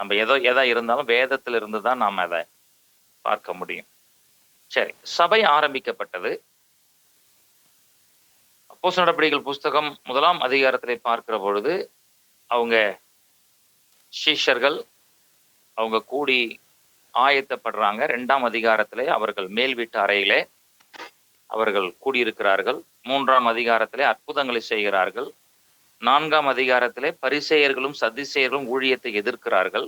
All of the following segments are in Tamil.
நம்ம எதா இருந்தாலும் வேதத்துல இருந்து தான் நாம் அதை பார்க்க முடியும். சரி, சபை ஆரம்பிக்கப்பட்டது. அப்போஸ்தலர் நடபடிகள் புஸ்தகம் 1ஆம் அதிகாரத்திலே பார்க்கிற பொழுது, அவங்க சீஷர்கள் அவங்க கூடி ஆயத்தப்படுறாங்க. 2ஆம் அதிகாரத்திலே அவர்கள் மேல் வீட்டு அறையிலே அவர்கள் கூடியிருக்கிறார்கள். 3ஆம் அதிகாரத்திலே அற்புதங்களை செய்கிறார்கள். 4ஆம் அதிகாரத்திலே பரிசேயர்களும் சதுசேயர்களும் ஊழியத்தை எதிர்க்கிறார்கள்.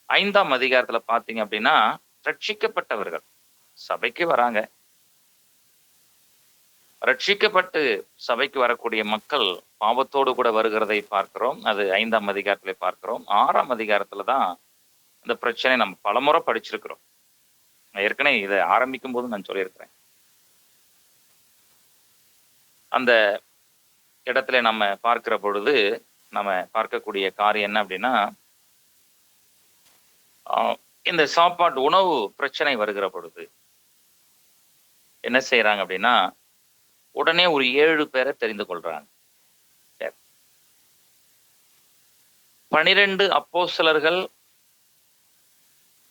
5ஆம் அதிகாரத்துல பார்த்தீங்க அப்படின்னா, ரட்சிக்கப்பட்டவர்கள் சபைக்கு வராங்க. ரட்சிக்கப்பட்டு சபைக்கு வரக்கூடிய மக்கள் பாவத்தோடு கூட வருகிறதை பார்க்கிறோம். அது 5ஆம் அதிகாரத்திலே பார்க்கிறோம். 6ஆம் அதிகாரத்துல தான் இந்த பிரச்சனை நம்ம பலமுறை படிச்சிருக்கிறோம். ஏற்கனவே இதை ஆரம்பிக்கும் போது நான் சொல்லியிருக்கிறேன். அந்த இடத்துல நம்ம பார்க்கிற பொழுது நம்ம பார்க்கக்கூடிய காரியம் என்ன அப்படின்னா, இந்த சாப்பாட்டு உணவு பிரச்சனை வருகிற பொழுது என்ன செய்யறாங்க அப்படின்னா, உடனே ஒரு 7 பேரை தெரிந்து கொள்றாங்க. 12 அப்போஸ்தலர்கள்,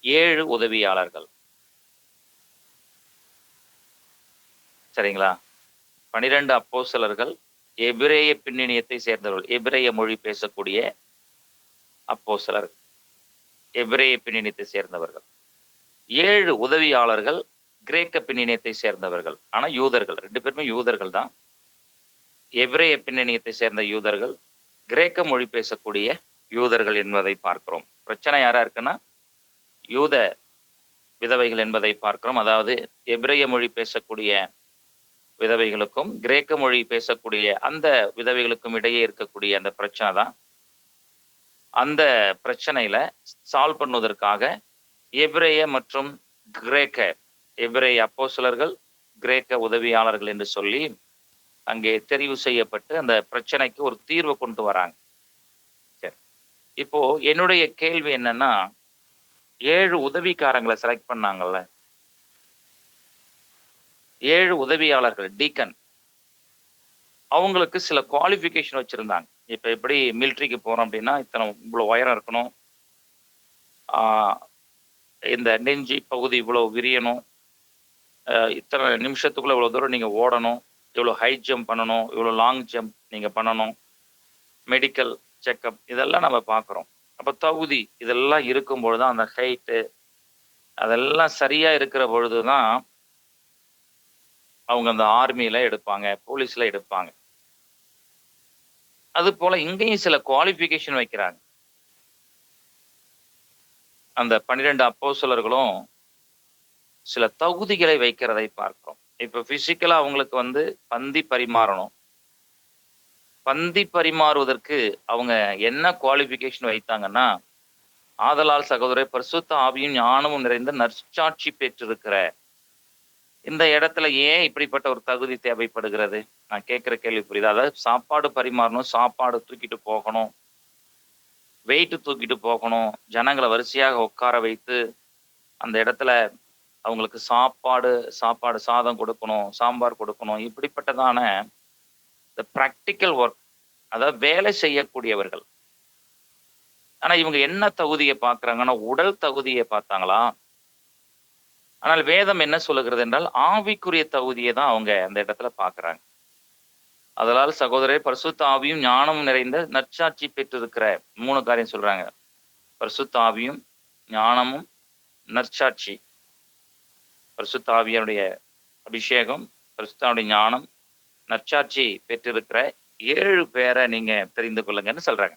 7 உதவியாளர்கள். சரிங்களா? 12 அப்போஸ்தலர்கள், எபிரேய பின்னணியத்தை சேர்ந்தவர்கள், எபிரேய மொழி பேசக்கூடிய அப்போஸ்தலர், எபிரேய பின்னணியத்தை சேர்ந்தவர்கள். 7 உதவியாளர்கள், கிரேக்க பின்னணியத்தை சேர்ந்தவர்கள். ஆனா யூதர்கள், 2 பேருமே யூதர்கள் தான். எபிரேய பின்னணியத்தை சேர்ந்த யூதர்கள், கிரேக்க மொழி பேசக்கூடிய யூதர்கள் என்பதை பார்க்கிறோம். பிரச்சனை யாரா இருக்குன்னா, யூத விதவைகள் என்பதை பார்க்கிறோம். அதாவது எபிரேய மொழி பேசக்கூடிய விதவைகளுக்கும் கிரேக்க மொழி பேசக்கூடிய அந்த விதவைகளுக்கும் இடையே இருக்கக்கூடிய அந்த பிரச்சனை தான். அந்த பிரச்சனையில சால்வ் பண்ணுவதற்காக எபிரேய மற்றும் கிரேக்க, எபிரேய அப்போஸ்தலர்கள், கிரேக்க உதவியாளர்கள் என்று சொல்லி அங்கே தெரிவு செய்யப்பட்டு அந்த பிரச்சனைக்கு ஒரு தீர்வு கொண்டு வராங்க. சரி, இப்போ என்னுடைய கேள்வி என்னன்னா, 7 உதவிக்காரங்களை செலக்ட் பண்ணாங்கல்ல, 7 உதவியாளர்கள், டீக்கன், அவங்களுக்கு சில குவாலிஃபிகேஷன் வச்சிருந்தாங்க. இப்ப எப்படி மிலிட்ரிக்கு போறோம் அப்படின்னா, இவ்வளவு உயரம் இருக்கணும், இந்த நெஞ்சி பகுதி இவ்வளவு விரியணும், இத்தனை நிமிஷத்துக்குள்ள இவ்வளவு தூரம் நீங்க ஓடணும், இவ்வளவு ஹை ஜம்ப் பண்ணணும், இவ்வளவு லாங் ஜம்ப் நீங்க பண்ணணும், மெடிக்கல் செக்அப், இதெல்லாம் நம்ம பார்க்குறோம். அப்ப தகுதி இதெல்லாம் இருக்கும் பொழுதுதான், அந்த ஹைட்டு அதெல்லாம் சரியா இருக்கிற பொழுதுதான் அவங்க அந்த ஆர்மியில எடுப்பாங்க, போலீஸ்ல எடுப்பாங்க. அது போல இங்கேயும் சில குவாலிஃபிகேஷன் வைக்கிறாங்க. அந்த 12 அப்போஸ்தலர்களும் சில தகுதிகளை வைக்கிறதை பார்க்கிறோம். இப்ப பிசிக்கலா அவங்களுக்கு பந்தி பரிமாறணும். பந்தி பரிமாறுவதற்கு அவங்க என்ன குவாலிஃபிகேஷன் வைத்தாங்கன்னா, ஆதலால் சகோதரர் பரிசுத்த ஆவியும் ஞானமும் நிறைந்த நற்சாட்சி பெற்றிருக்கிற இந்த இடத்துல ஏன் இப்படிப்பட்ட ஒரு தகுதி தேவைப்படுகிறது? நான் கேட்கிற கேள்வி புரியுதா? அதாவது சாப்பாடு பரிமாறணும், சாப்பாடு தூக்கிட்டு போகணும், வெயிட் தூக்கிட்டு போகணும், ஜனங்களை வரிசையாக உட்கார வைத்து அந்த இடத்துல அவங்களுக்கு சாப்பாடு சாதம் கொடுக்கணும், சாம்பார் கொடுக்கணும். இப்படிப்பட்டதான இந்த பிராக்டிக்கல் ஒர்க், அதாவது வேலை செய்யக்கூடியவர்கள். ஆனா இவங்க என்ன தகுதியை பார்க்குறாங்கன்னா, உடல் தகுதியை பார்த்தாங்களா? ஆனால் வேதம் என்ன சொல்லுகிறது என்றால், ஆவிக்குரிய தகுதியை தான் அவங்க அந்த இடத்துல பார்க்குறாங்க. அதனால் சகோதரர் பரிசுத்த ஆவியும் ஞானமும் நிறைந்த நற்சாட்சி பெற்றிருக்கிற 3 காரியம் சொல்றாங்க. பரிசுத்த ஆவியும் ஞானமும் நற்சாட்சி. பரிசுத்த ஆவியனுடைய அபிஷேகம், பரிசுத்தாவுடைய ஞானம், நற்சாட்சி பெற்றிருக்கிற 7 பேரை நீங்க தெரிந்து கொள்ளுங்கன்னு சொல்றாங்க.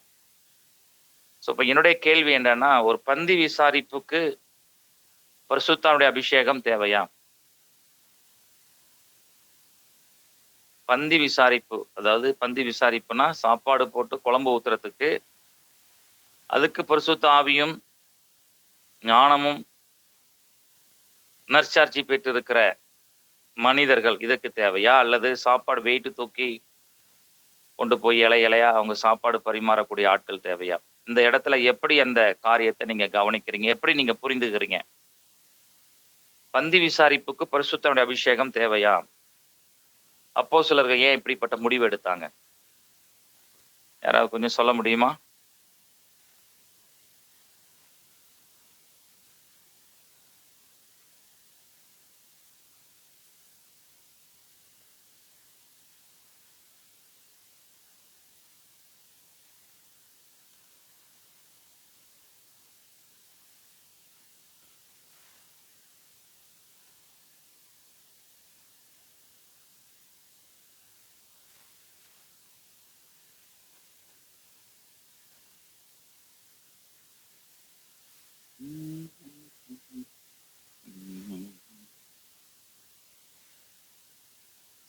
ஸோ இப்போ என்னுடைய கேள்வி என்னன்னா, ஒரு பந்தி விசாரிப்புக்கு பரிசுத்தாவுடைய அபிஷேகம் தேவையா? பந்தி விசாரிப்பு, அதாவது பந்தி விசாரிப்புனா சாப்பாடு போட்டு குழம்பு ஊத்துறதுக்கு, அதுக்கு பரிசுத்த ஆவியும் ஞானமும் நற்சாட்சி பெற்றிருக்கிற மனிதர்கள் இதுக்கு தேவையா? அல்லது சாப்பாடு வெயிட்டு தூக்கி கொண்டு போய் இலையா அவங்க சாப்பாடு பரிமாறக்கூடிய ஆட்கள் தேவையா? இந்த இடத்துல எப்படி அந்த காரியத்தை நீங்க கவனிக்கிறீங்க? எப்படி நீங்க புரிந்துக்கிறீங்க? பந்தி விசாரிப்புக்கு பரிசுத்தனுடைய அபிஷேகம் தேவையா? அப்போஸ்தலர்கள் ஏன் இப்படிப்பட்ட முடிவு எடுத்தாங்க? யாராவது கொஞ்சம் சொல்ல முடியுமா?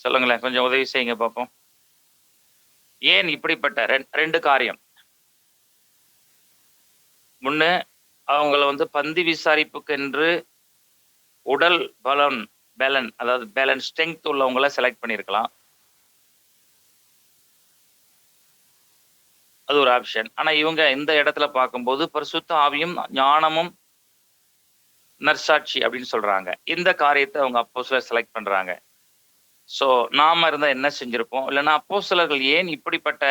சொல்லுங்களேன், கொஞ்சம் உதவி செய்யுங்க பார்ப்போம். ஏன் இப்படிப்பட்ட ரெண்டு காரியம். முன்ன அவங்கள வந்து பந்தி விசாரிப்புக்கென்று உடல் பலன் அதாவது பேலன்ஸ் ஸ்ட்ரென்த் உள்ளவங்கள செலக்ட் பண்ணியிருக்கலாம். அது ஒரு ஆப்ஷன். ஆனா இவங்க இந்த இடத்துல பார்க்கும்போது பரிசுத்த ஆவியும் ஞானமும் நற்சாட்சி அப்படின்னு சொல்றாங்க. இந்த காரியத்தை அவங்க அப்போஸ்தலர் செலக்ட் பண்றாங்க. சோ நாம இருந்தா என்ன செஞ்சிருப்போம்? இல்லைன்னா அப்போஸ்தலர்கள் ஏன் இப்படிப்பட்ட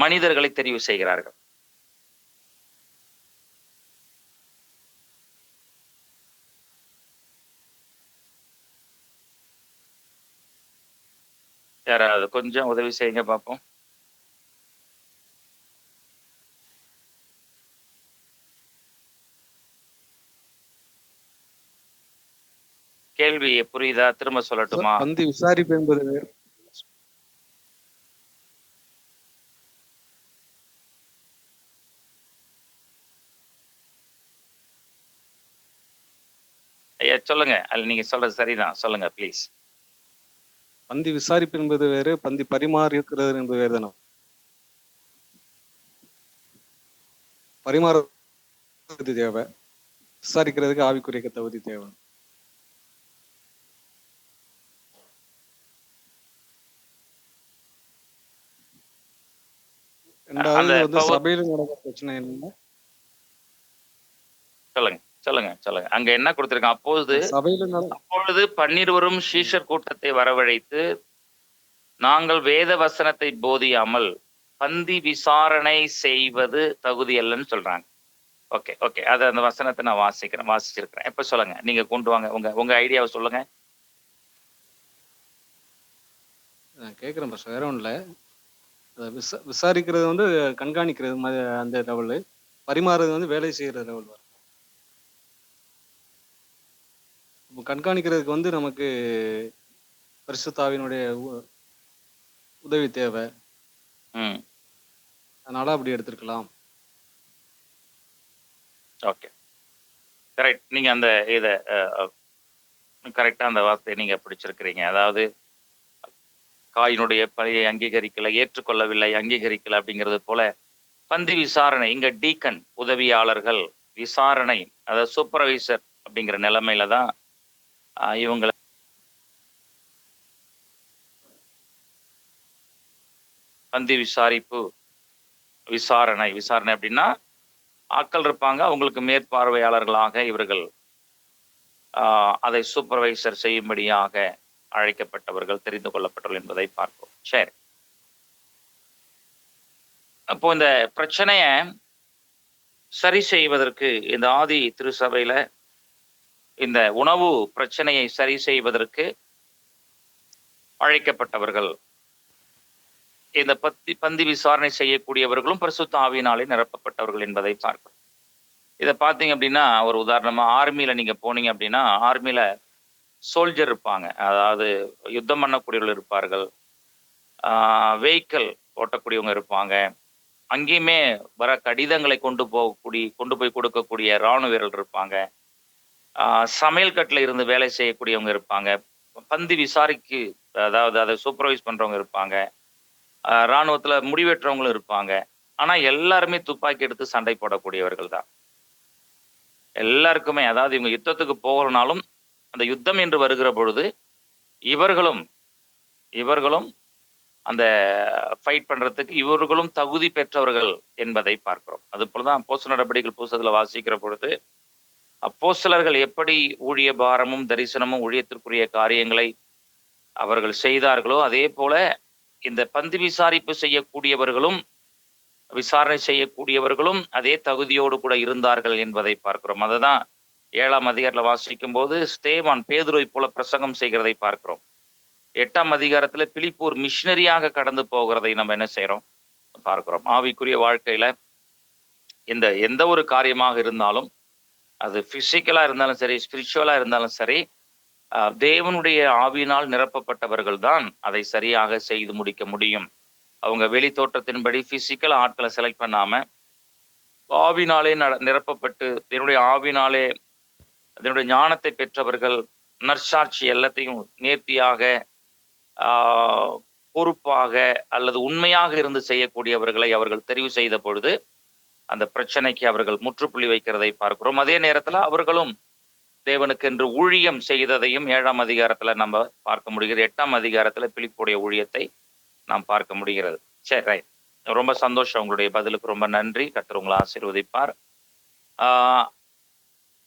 மனிதர்களை தெரிவு செய்கிறார்கள்? யாராவது கொஞ்சம் உதவி செய்யுங்க பார்ப்போம். கேள்வி புரியுதா? திரும்ப சொல்லட்டுமா? பந்தி விசாரிப்பு என்பது வேறு. ஐயா சொல்லுங்க. அது நீங்க சொல்றது சரிதான். சொல்லுங்க ப்ளீஸ். பந்தி விசாரிப்பு என்பது வேறு, பந்தி பரிமாறி இருக்கிறது என்பது வேறு தானே. பரிமாற தேவை, விசாரிக்கிறதுக்கு ஆவிக்குரிய தகுதி தேவை. ரெண்டாவது வந்து சபையில நடக்கிற பிரச்சனை என்ன? சொல்லுங்க சொல்லுங்க சொல்லுங்க. அங்க என்ன கொடுத்திருக்கான்? அப்பொழுது 12 சீஷர் கூட்டத்தை வரவழைத்து, நாங்கள் வேத வசனத்தை போதியாமல் பந்தி விசாரணை செய்வது தகுதி அல்லன்னு சொல்றாங்க. ஓகே ஓகே, அது அந்த வசனத்தை நான் வாசிச்சிருக்கிறேன். எப்ப சொல்லுங்க, நீங்க கொண்டு வாங்க, உங்க ஐடியாவை சொல்லுங்க. கேட்குறேன் பஸ், வேற ஒன்றும் இல்லை. விசாரிக்கிறது வந்து கண்காணிக்கிறது அந்த லெவலு, பரிமாறுறது வந்து வேலை செய்கிற லெவல் வரும். இப்போ கண்காணிக்கிறதுக்கு வந்து நமக்கு பரிசுத்தாவினுடைய உதவி தேவை. அதனால அப்படி எடுத்துருக்கலாம். Okay, correct. நீங்க அந்த இதை கரெக்டா அந்த வார்த்தையை நீங்க பிடிச்சிருக்கிறீங்க. அதாவது காயினுடைய பணியை அங்கீகரிக்கல, ஏற்றுக்கொள்ளவில்லை, அங்கீகரிக்கல அப்படிங்கிறது போல பந்தி விசாரணை, இங்க டீக்கன் உதவியாளர்கள் விசாரணை, அதாவது சூப்பர்வைசர் அப்படிங்கிற நிலைமையில தான் இவங்களை பந்தி விசாரணை அப்படின்னா ஆட்கள் இருப்பாங்க, அவங்களுக்கு மேற்பார்வையாளர்களாக இவர்கள் அதை சூப்பர்வைசர் செய்யும்படியாக அழைக்கப்பட்டவர்கள், தெரிந்து கொள்ளப்பட்டவர்கள் என்பதை பார்ப்போம். சரி, அப்போ இந்த பிரச்சனைய சரி செய்வதற்கு இந்த ஆதி திருச்சபையில இந்த உணவு பிரச்சனையை சரி செய்வதற்கு அழைக்கப்பட்டவர்கள், இந்த பந்தி விசாரணை செய்யக்கூடியவர்களும் பரிசுத்த ஆவியினாலே நிரப்பப்பட்டவர்கள் என்பதை பார்க்கிறோம். இதை பார்த்தீங்க அப்படின்னா, ஒரு உதாரணமா ஆர்மியில நீங்க போனீங்க அப்படின்னா, ஆர்மியில சோல்ஜர் இருப்பாங்க, அதாவது யுத்தம் பண்ணக்கூடியவர்கள் இருப்பார்கள், வெஹிக்கிள் ஓட்டக்கூடியவங்க இருப்பாங்க, அங்கேயுமே வர கடிதங்களை கொண்டு போய் கொடுக்கக்கூடிய இராணுவ வீரர்கள் இருப்பாங்க, சமையல் கட்டில் இருந்து வேலை செய்யக்கூடியவங்க இருப்பாங்க, பந்தி விசாரிக்கு அதாவது அதை சூப்பர்வைஸ் பண்றவங்க இருப்பாங்க, இராணுவத்துல முடிவெற்றவங்களும் இருப்பாங்க. ஆனா எல்லாருமே துப்பாக்கி எடுத்து சண்டை போடக்கூடியவர்கள் தான் எல்லாருக்குமே. அதாவது இவங்க யுத்தத்துக்கு போகலனாலும் அந்த யுத்தம் என்று வருகிற பொழுது இவர்களும் அந்த ஃபைட் பண்றதுக்கு இவர்களும் தகுதி பெற்றவர்கள் என்பதை பார்க்கிறோம். அது போலதான் அப்போஸ்தலர் நடபடிகள் புத்தகத்துல வாசிக்கிற பொழுது அப்போஸ்தலர்கள் எப்படி ஊழிய பாரமும் தரிசனமும் ஊழியத்திற்குரிய காரியங்களை அவர்கள் செய்தார்களோ, அதே போல இந்த பந்தி விசாரிப்பு செய்யக்கூடியவர்களும் விசாரணை செய்யக்கூடியவர்களும் அதே தகுதியோடு கூட இருந்தார்கள் என்பதை பார்க்கிறோம். அதுதான் 7ஆம் அதிகாரத்துல வாசிக்கும் போது ஸ்தேவான் பேதுருவை போல பிரசங்கம் செய்கிறதை பார்க்கிறோம். 8ஆம் அதிகாரத்துல பிலிப்பூர் மிஷினரியாக கடந்து போகிறதை நம்ம என்ன செய்யறோம் பார்க்கிறோம். ஆவிக்குரிய வாழ்க்கையில இந்த எந்த ஒரு காரியமாக இருந்தாலும், அது பிசிக்கலா இருந்தாலும் சரி, ஸ்பிரிச்சுவலா இருந்தாலும் சரி, தேவனுடைய ஆவியினால் நிரப்பப்பட்டவர்கள் தான் அதை சரியாக செய்து முடிக்க முடியும். அவங்க வெளி தோற்றத்தின்படி பிசிக்கல் ஆட்களை செலக்ட் பண்ணாம ஆவினாலே நிரப்பப்பட்டு என்னுடைய ஆவினாலே அதனுடைய ஞானத்தை பெற்றவர்கள், நற்சாட்சி எல்லாத்தையும் நேர்த்தியாக பொறுப்பாக அல்லது உண்மையாக இருந்து செய்யக்கூடியவர்களை அவர்கள் தெரிவு செய்த பொழுது அந்த பிரச்சனைக்கு அவர்கள் முற்றுப்புள்ளி வைக்கிறதை பார்க்கிறோம். அதே நேரத்தில் அவர்களும் தேவனுக்கு என்று ஊழியம் செய்ததையும் 7ஆம் அதிகாரத்துல நம்ம பார்க்க முடிகிறது. 8ஆம் அதிகாரத்துல பிலிப்புடைய ஊழியத்தை நாம் பார்க்க முடிகிறது. சரி, ரைட். ரொம்ப சந்தோஷம். உங்களுடைய பதிலுக்கு ரொம்ப நன்றி. கர்த்தர் உங்களை ஆசீர்வதிப்பார்.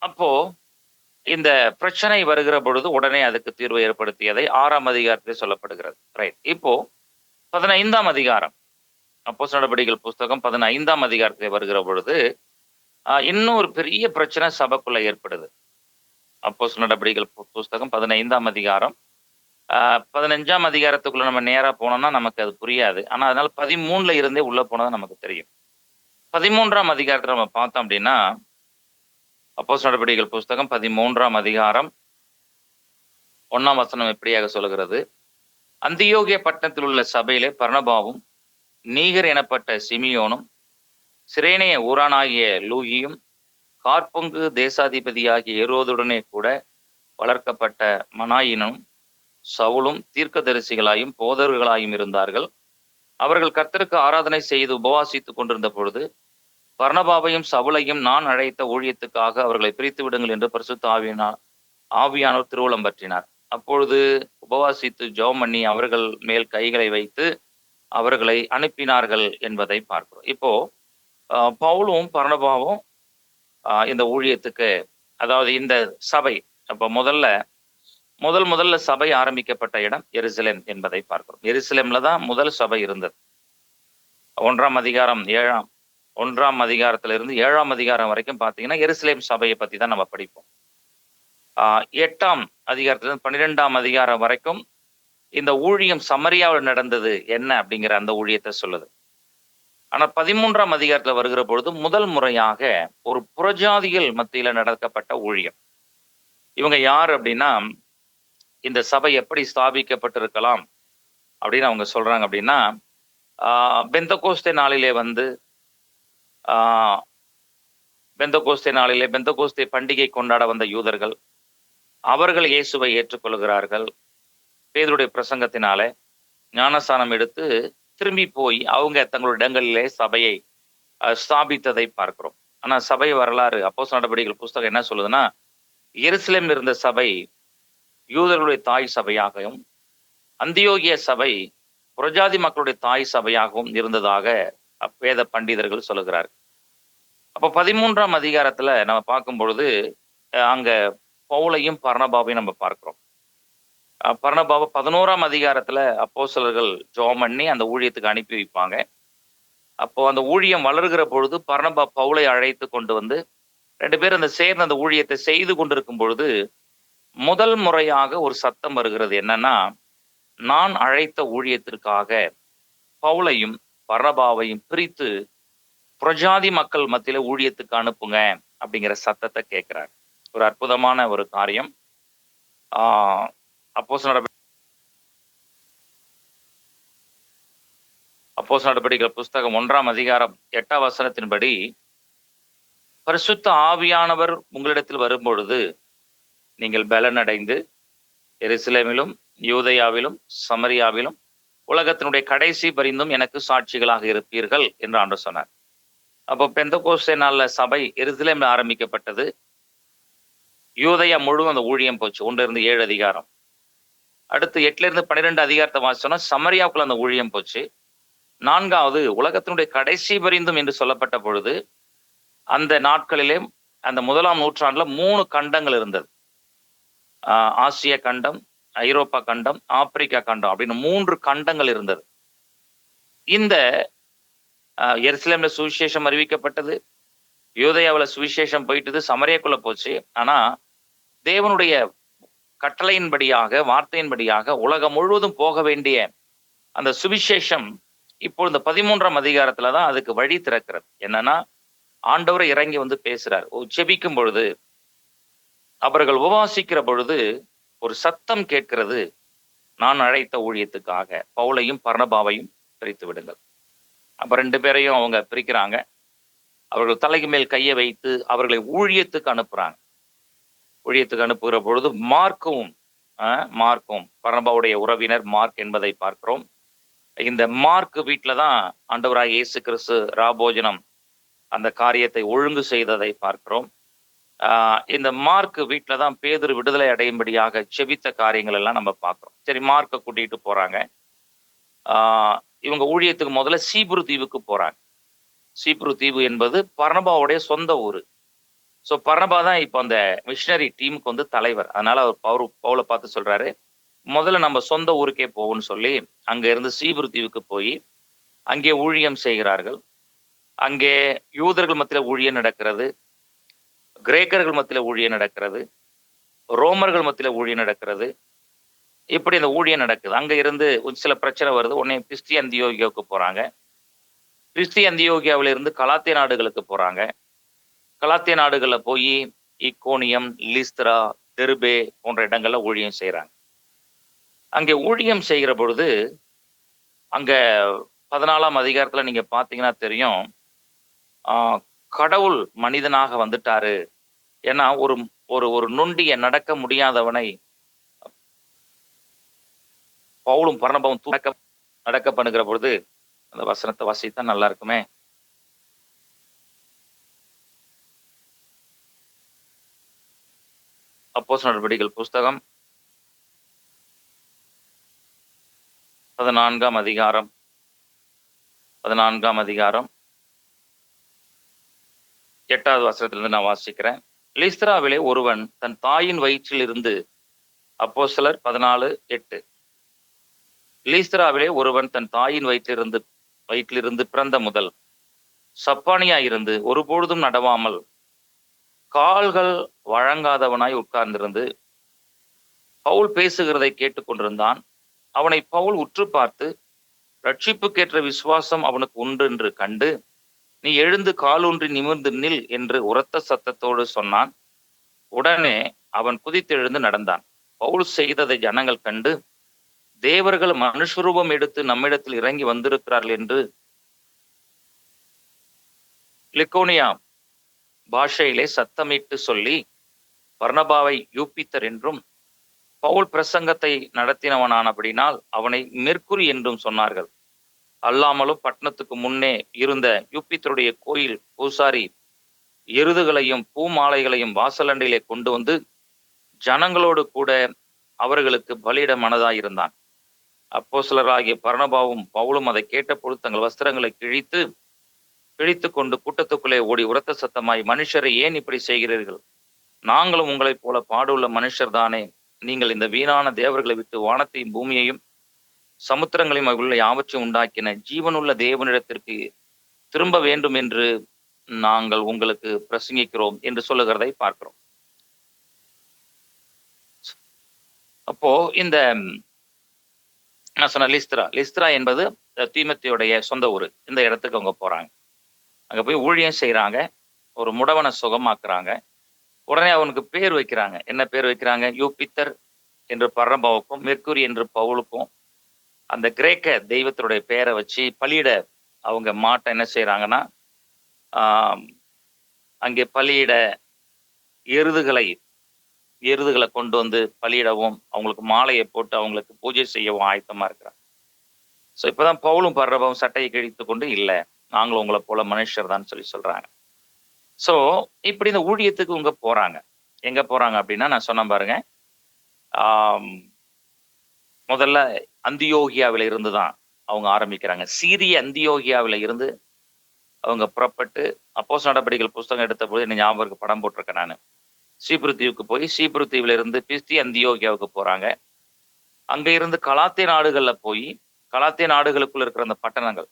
அப்போ இந்த பிரச்சனை வருகிற பொழுது உடனே அதுக்கு தீர்வு ஏற்படுத்தியதை 6ஆம் அதிகாரத்திலே சொல்லப்படுகிறது. ரைட். இப்போ 15ஆம் அதிகாரம், அப்போஸ்தலர் நடபடிகள் புஸ்தகம் 15ஆம் அதிகாரத்திலே வருகிற பொழுது இன்னும் ஒரு பெரிய பிரச்சனை சபைக்குள்ள ஏற்படுது. அப்போஸ்தலர் நடபடிகள் புஸ்தகம் 15ஆம் அதிகாரம். 15ஆம் அதிகாரத்துக்குள்ள நம்ம நேரா போனோம்னா நமக்கு அது புரியாது. ஆனா அதனால 13ல இருந்தே உள்ள போனது நமக்கு தெரியும். 13ஆம் அதிகாரத்துல நம்ம பார்த்தோம் அப்படின்னா, அப்போஸ்தலர் நடபடிகள் புஸ்தகம் 13ஆம் அதிகாரம் 1ஆம் வசனம் எப்படியாக சொல்கிறது? அந்தியோகிய பட்டணத்தில் உள்ள சபையிலே பர்னபாவும் நீகர் எனப்பட்ட சிமியோனும் சிரேனேய ஊரானாகிய லூகியும் காற்பொங்கு தேசாதிபதியாகிய ஏரோதுடனே கூட வளர்க்கப்பட்ட மனாயினும் சவுலும் தீர்க்கதரிசிகளாயும் போதர்களாயும் இருந்தார்கள். அவர்கள் கர்த்தருக்கு ஆராதனை செய்து உபவாசித்துக் கொண்டிருந்த பொழுது பர்னபாவையும் சவுலையும் நான் அழைத்த ஊழியத்துக்காக அவர்களை பிரித்து விடுங்கள் என்று பரிசுத்த ஆவியானோர் திருவுளம் பற்றினார். அப்பொழுது உபவாசித்து ஜெபம் பண்ணி அவர்கள் மேல் கைகளை வைத்து அவர்களை அனுப்பினார்கள் என்பதை பார்க்கிறோம். இப்போ பவுலும் பர்னபாவும் இந்த ஊழியத்துக்கு, அதாவது இந்த சபை, அப்போ முதல்ல சபை ஆரம்பிக்கப்பட்ட இடம் எருசலேம் என்பதை பார்க்கிறோம். எருசலேம்ல தான் முதல் சபை இருந்தது. 1ஆம் அதிகாரம் 1ஆம் அதிகாரத்திலிருந்து 7ஆம் அதிகாரம் வரைக்கும் பார்த்தீங்கன்னா எருசலேம் சபையை பத்தி தான் நம்ம படிப்போம். 8ஆம் அதிகாரத்திலிருந்து 12ஆம் அதிகாரம் வரைக்கும் இந்த ஊழியம் சமரியாவில் நடந்தது என்ன அப்படிங்கிற அந்த ஊழியத்தை சொல்லுது. ஆனா 13ஆம் அதிகாரத்துல வருகிற பொழுது முதல் முறையாக ஒரு புறஜாதிகள் மத்தியில நடக்கப்பட்ட ஊழியம். இவங்க யார் அப்படின்னா, இந்த சபை எப்படி ஸ்தாபிக்கப்பட்டிருக்கலாம் அப்படின்னு அவங்க சொல்றாங்க அப்படின்னா, பெந்தகோஸ்தே நாளிலே பெந்தகோஸ்தே பண்டிகை கொண்டாட வந்த யூதர்கள், அவர்கள் இயேசுவை ஏற்றுக்கொள்கிறார்கள். பேதுருடைய பிரசங்கத்தினாலே ஞானஸ்தானம் எடுத்து திரும்பி போய் அவங்க தங்களுடைய இடங்களிலே சபையை ஸ்தாபித்ததை பார்க்கிறோம். ஆனா சபை வரலாறு அப்போஸ்தலர் நடபடிகள் புஸ்தகம் என்ன சொல்லுதுன்னா, எருசலேம் இருந்த சபை யூதர்களுடைய தாய் சபையாகவும் அந்தியோகிய சபை புறஜாதி மக்களுடைய தாய் சபையாகவும் இருந்ததாக வேத பண்டிதர்கள் சொல்லுகிறார்கள். அப்போ 13ஆம் அதிகாரத்துல நம்ம பார்க்கும் பொழுது அங்க பவுலையும் பர்னபாவையும் நம்ம பார்க்கிறோம். பர்னபாவை 11ஆம் அதிகாரத்துல அப்போஸ்தலர்கள் ஜெபம் பண்ணி அந்த ஊழியத்துக்கு அனுப்பி வைப்பாங்க. அப்போ அந்த ஊழியம் வளர்கிற பொழுது பர்னபா பவுலை அழைத்து கொண்டு வந்து 2 பேரும் அந்த சேர்ந்து அந்த ஊழியத்தை செய்து கொண்டிருக்கும் பொழுது முதல் முறையாக ஒரு சத்தம் வருகிறது. என்னன்னா, நான் அழைத்த ஊழியத்திற்காக பவுலையும் பர்னபாவையும் பிரித்து புறஜாதி மக்கள் மத்தியில ஊழியத்துக்கு அனுப்புங்க அப்படிங்கிற சத்தத்தை கேட்கிறார். ஒரு அற்புதமான ஒரு காரியம். அப்போஸ்தலர் நடபடிகள் புஸ்தகம் 1ஆம் அதிகாரம் 8ஆம் வசனத்தின்படி, பரிசுத்த ஆவியானவர் உங்களிடத்தில் வரும்பொழுது நீங்கள் பலனடைந்து எருசலேமிலும் யூதேயாவிலும் சமரியாவிலும் உலகத்தினுடைய கடைசி பரிந்தும் எனக்கு சாட்சிகளாக இருப்பீர்கள் என்று ஆண்டவர் சொன்னார். அப்போ பெந்தகோஸ்தே நாள்ல சபை எருசலேம்ல ஆரம்பிக்கப்பட்டது. யூதேயா முழுவதும் அந்த ஊழியம் போச்சு. 1-7 அதிகாரம். அடுத்து 8-12 அதிகாரத்தை வாசிச்சோம்னா சமரியாவுக்குள்ள அந்த ஊழியம் போச்சு. 4வது உலகத்தினுடைய கடைசி பரிந்தும் என்று சொல்லப்பட்ட பொழுது அந்த நாட்களிலே அந்த 1ஆம் நூற்றாண்டுல 3 கண்டங்கள் இருந்தது. ஆசிய கண்டம், ஐரோப்பா கண்டம், ஆப்பிரிக்கா கண்டம் அப்படின்னு 3 கண்டங்கள் இருந்தது. இந்த எருசலேம்ல சுவிசேஷம் அறிவிக்கப்பட்டது, யூதேயாவுல சுவிசேஷம் போயிட்டது, சமரியாக்குள்ள போச்சு. ஆனா தேவனுடைய கட்டளையின்படியாக, வார்த்தையின்படியாக உலகம் முழுவதும் போக வேண்டிய அந்த சுவிசேஷம் இப்போ இந்த 13ஆம் அதிகாரத்துல தான் அதுக்கு வழி திறக்கிறது. என்னன்னா, ஆண்டவர் இறங்கி வந்து பேசுறார். ஜெபிக்கும் பொழுது, அவர்கள் உபவாசிக்கிற பொழுது ஒரு சத்தம் கேட்கிறது, நான் அழைத்த ஊழியத்துக்காக பவுலையும் பர்னபாவையும் பிரித்து விடுங்கள். அப்ப 2 பேரையும் அவங்க பிரிக்கிறாங்க. அவர்கள் தலைக்கு மேல் கையை வைத்து அவர்களை ஊழியத்துக்கு அனுப்புறாங்க. ஊழியத்துக்கு அனுப்புகிற பொழுது மார்க்கவும் மார்க்கும் பர்னபாவுடைய உறவினர் மார்க் என்பதை பார்க்கிறோம். இந்த மார்க் வீட்டில் தான் ஆண்டவராகிய இயேசு கிறிஸ்து ராபோஜனம் அந்த காரியத்தை ஒழுங்கு செய்ததை பார்க்கிறோம். இந்த மார்க் வீட்டில் தான் பேதுரு விடுதலை அடையும்படியாக செபித்த காரியங்கள் எல்லாம் நம்ம பார்க்குறோம். சரி, மார்க்கை கூட்டிகிட்டு போகிறாங்க. இவங்க ஊழியத்துக்கு முதல்ல சீப்ரு தீவுக்கு போகிறாங்க. சீப்ரு தீவு என்பது பர்னபாவுடைய சொந்த ஊர். ஸோ பர்னபா தான் இப்போ அந்த மிஷினரி டீமுக்கு வந்து தலைவர். அதனால அவர் பவுலை பார்த்து சொல்றாரு, முதல்ல நம்ம சொந்த ஊருக்கே போவோம்னு சொல்லி அங்க இருந்து சீப்ரு தீவுக்கு போய் அங்கே ஊழியம் செய்கிறார்கள். அங்கே யூதர்கள் மத்தியில் ஊழியம் நடக்கிறது, கிரேக்கர்கள் மத்தியில் ஊழியம் நடக்கிறது, ரோமர்கள் மத்தியில் ஊழியம் நடக்கிறது. இப்படி இந்த ஊழியம் நடக்குது. அங்க இருந்து சில பிரச்சனை வருது. உடனே பிஸ்தி அந்தியோகியாவுக்கு போறாங்க. பிஸ்தி அந்தியோகியாவில இருந்து கலாத்திய நாடுகளுக்கு போறாங்க. கலாத்திய நாடுகளில் போய் இக்கோனியம், லிஸ்திரா, தெர்பே போன்ற இடங்கள்ல ஊழியம் செய்கிறாங்க. அங்கே ஊழியம் செய்கிற பொழுது அங்க 14ஆம் அதிகாரத்துல நீங்க பார்த்தீங்கன்னா தெரியும், கடவுள் மனிதனாக வந்துட்டாரு. ஏன்னா ஒரு ஒரு ஒரு நொண்டிய நடக்க முடியாதவனை பவுலும் பர்னபாவும் நடக்க பண்ணுகிற பொழுது அந்த வசனத்தை வாசித்தா நல்லா இருக்குமே. அப்போஸ்தலர் நடவடிக்கைகள் புஸ்தகம் 14ஆம் அதிகாரம் 8வது வசனத்திலிருந்து நான் வாசிக்கிறேன். லிஸ்திராவிலே ஒருவன் தன் தாயின் வயிற்றில் இருந்து, அப்போஸ்தலர் 14:8. லீஸ்திராவிலே ஒருவன் தன் தாயின் வயிற்றிலிருந்து பிறந்த முதல் சப்பானியா இருந்து ஒருபொழுதும் நடவாமல் கால்கள் வழங்காதவனாய் உட்கார்ந்திருந்து பவுல் பேசுகிறதை கேட்டுக்கொண்டிருந்தான். அவனை பவுல் உற்று பார்த்து, ரட்சிப்புக்கேற்ற விசுவாசம் அவனுக்கு உண்டு என்று கண்டு, நீ எழுந்து காலூன்றி நிமிர்ந்து நில் என்று உரத்த சத்தத்தோடு சொன்னான். உடனே அவன் குதித்தெழுந்து நடந்தான். பவுல் செய்ததை ஜனங்கள் கண்டு, தேவர்கள் மனுஷரூபம் எடுத்து நம்மிடத்தில் இறங்கி வந்திருக்கிறார்கள் என்று லிக்கோனியா பாஷையிலே சத்தமிட்டு சொல்லி பர்னபாவை யூப்பித்தர் என்றும், பவுல் பிரசங்கத்தை நடத்தினவனானபடினால் அவனை மெர்க்குரி என்றும் சொன்னார்கள். அல்லாமலும் பட்டணத்துக்கு முன்னே இருந்த யூப்பித்தருடைய கோயில் பூசாரி எருதுகளையும் பூமாலைகளையும் வாசலண்டையிலே கொண்டு வந்து ஜனங்களோடு கூட அவர்களுக்கு பலியிட மனதாயிருந்தான். அப்போஸ்தலராகிய பர்னபாவும் பவுலும் அதை கேட்டபொழுது தங்கள் வஸ்திரங்களை கிழித்து கொண்டு கூட்டத்துக்குள்ளே ஓடி உரத்த சத்தமாய், மனுஷரை ஏன் இப்படி செய்கிறீர்கள்? நாங்களும் உங்களைப் போல பாடுள்ள மனுஷர் தானே. நீங்கள் இந்த வீணான தேவர்களை விட்டு வானத்தையும் பூமியையும் சமுத்திரங்களையும் உள்ள யாவற்றையும் உண்டாக்கின ஜீவனுள்ள தேவனிடத்திற்கு திரும்ப வேண்டும் என்று நாங்கள் உங்களுக்கு பிரசங்கிக்கிறோம் என்று சொல்லுகிறதை பார்க்கிறோம். அப்போ இந்த நான் சொன்ன லிஸ்திரா என்பது தீமோத்தேயுடைய சொந்த ஊர். இந்த இடத்துக்கு அவங்க போறாங்க. அங்க போய் ஊழியம் செய்யறாங்க. ஒரு முடவனை சுகமாக்குறாங்க. உடனே அவனுக்கு பேர் வைக்கிறாங்க. என்ன பேர் வைக்கிறாங்க? யூப்பித்தர் என்று பர்னபாவுக்கும் மெர்க்குரி என்று பவுலுக்கும் அந்த கிரேக்க தெய்வத்தினுடைய பெயரை வச்சு பலியிட அவங்க மாட்டை என்ன செய்யறாங்கன்னா, அங்கே பலியிட எருதுகளை கொண்டு வந்து பலியிடவும் அவங்களுக்கு மாலையை போட்டு அவங்களுக்கு பூஜை செய்யவும் ஆயத்தமா இருக்கிறாங்க. ஸோ இப்போதான் பவுலும் பர்னபாவும் சட்டையை கிழித்து கொண்டு, இல்லை நாங்களும் உங்களை போல மனுஷர் தான் சொல்லி சொல்றாங்க. ஸோ இப்படி இந்த ஊழியத்துக்கு இவங்க போறாங்க. எங்க போறாங்க அப்படின்னா, நான் சொன்ன பாருங்க, முதல்ல அந்தியோகியாவில இருந்து தான் அவங்க ஆரம்பிக்கிறாங்க. சீரிய அந்தியோகியாவில இருந்து அவங்க புறப்பட்டு, அப்போஸ்தலர் நடவடிக்கைகள் புஸ்தகம் எடுத்த போது என்ன ஞாபகம் படம் போட்டிருக்கேன் நான். சீப்ரு தீவுக்கு போய் சீப்ரு தீவுல இருந்து பிஸ்தி அந்தியோகியாவுக்கு போறாங்க. அங்க இருந்து கலாத்திய நாடுகள்ல போய் கலாத்திய நாடுகளுக்குள்ள இருக்கிற அந்த பட்டணங்கள்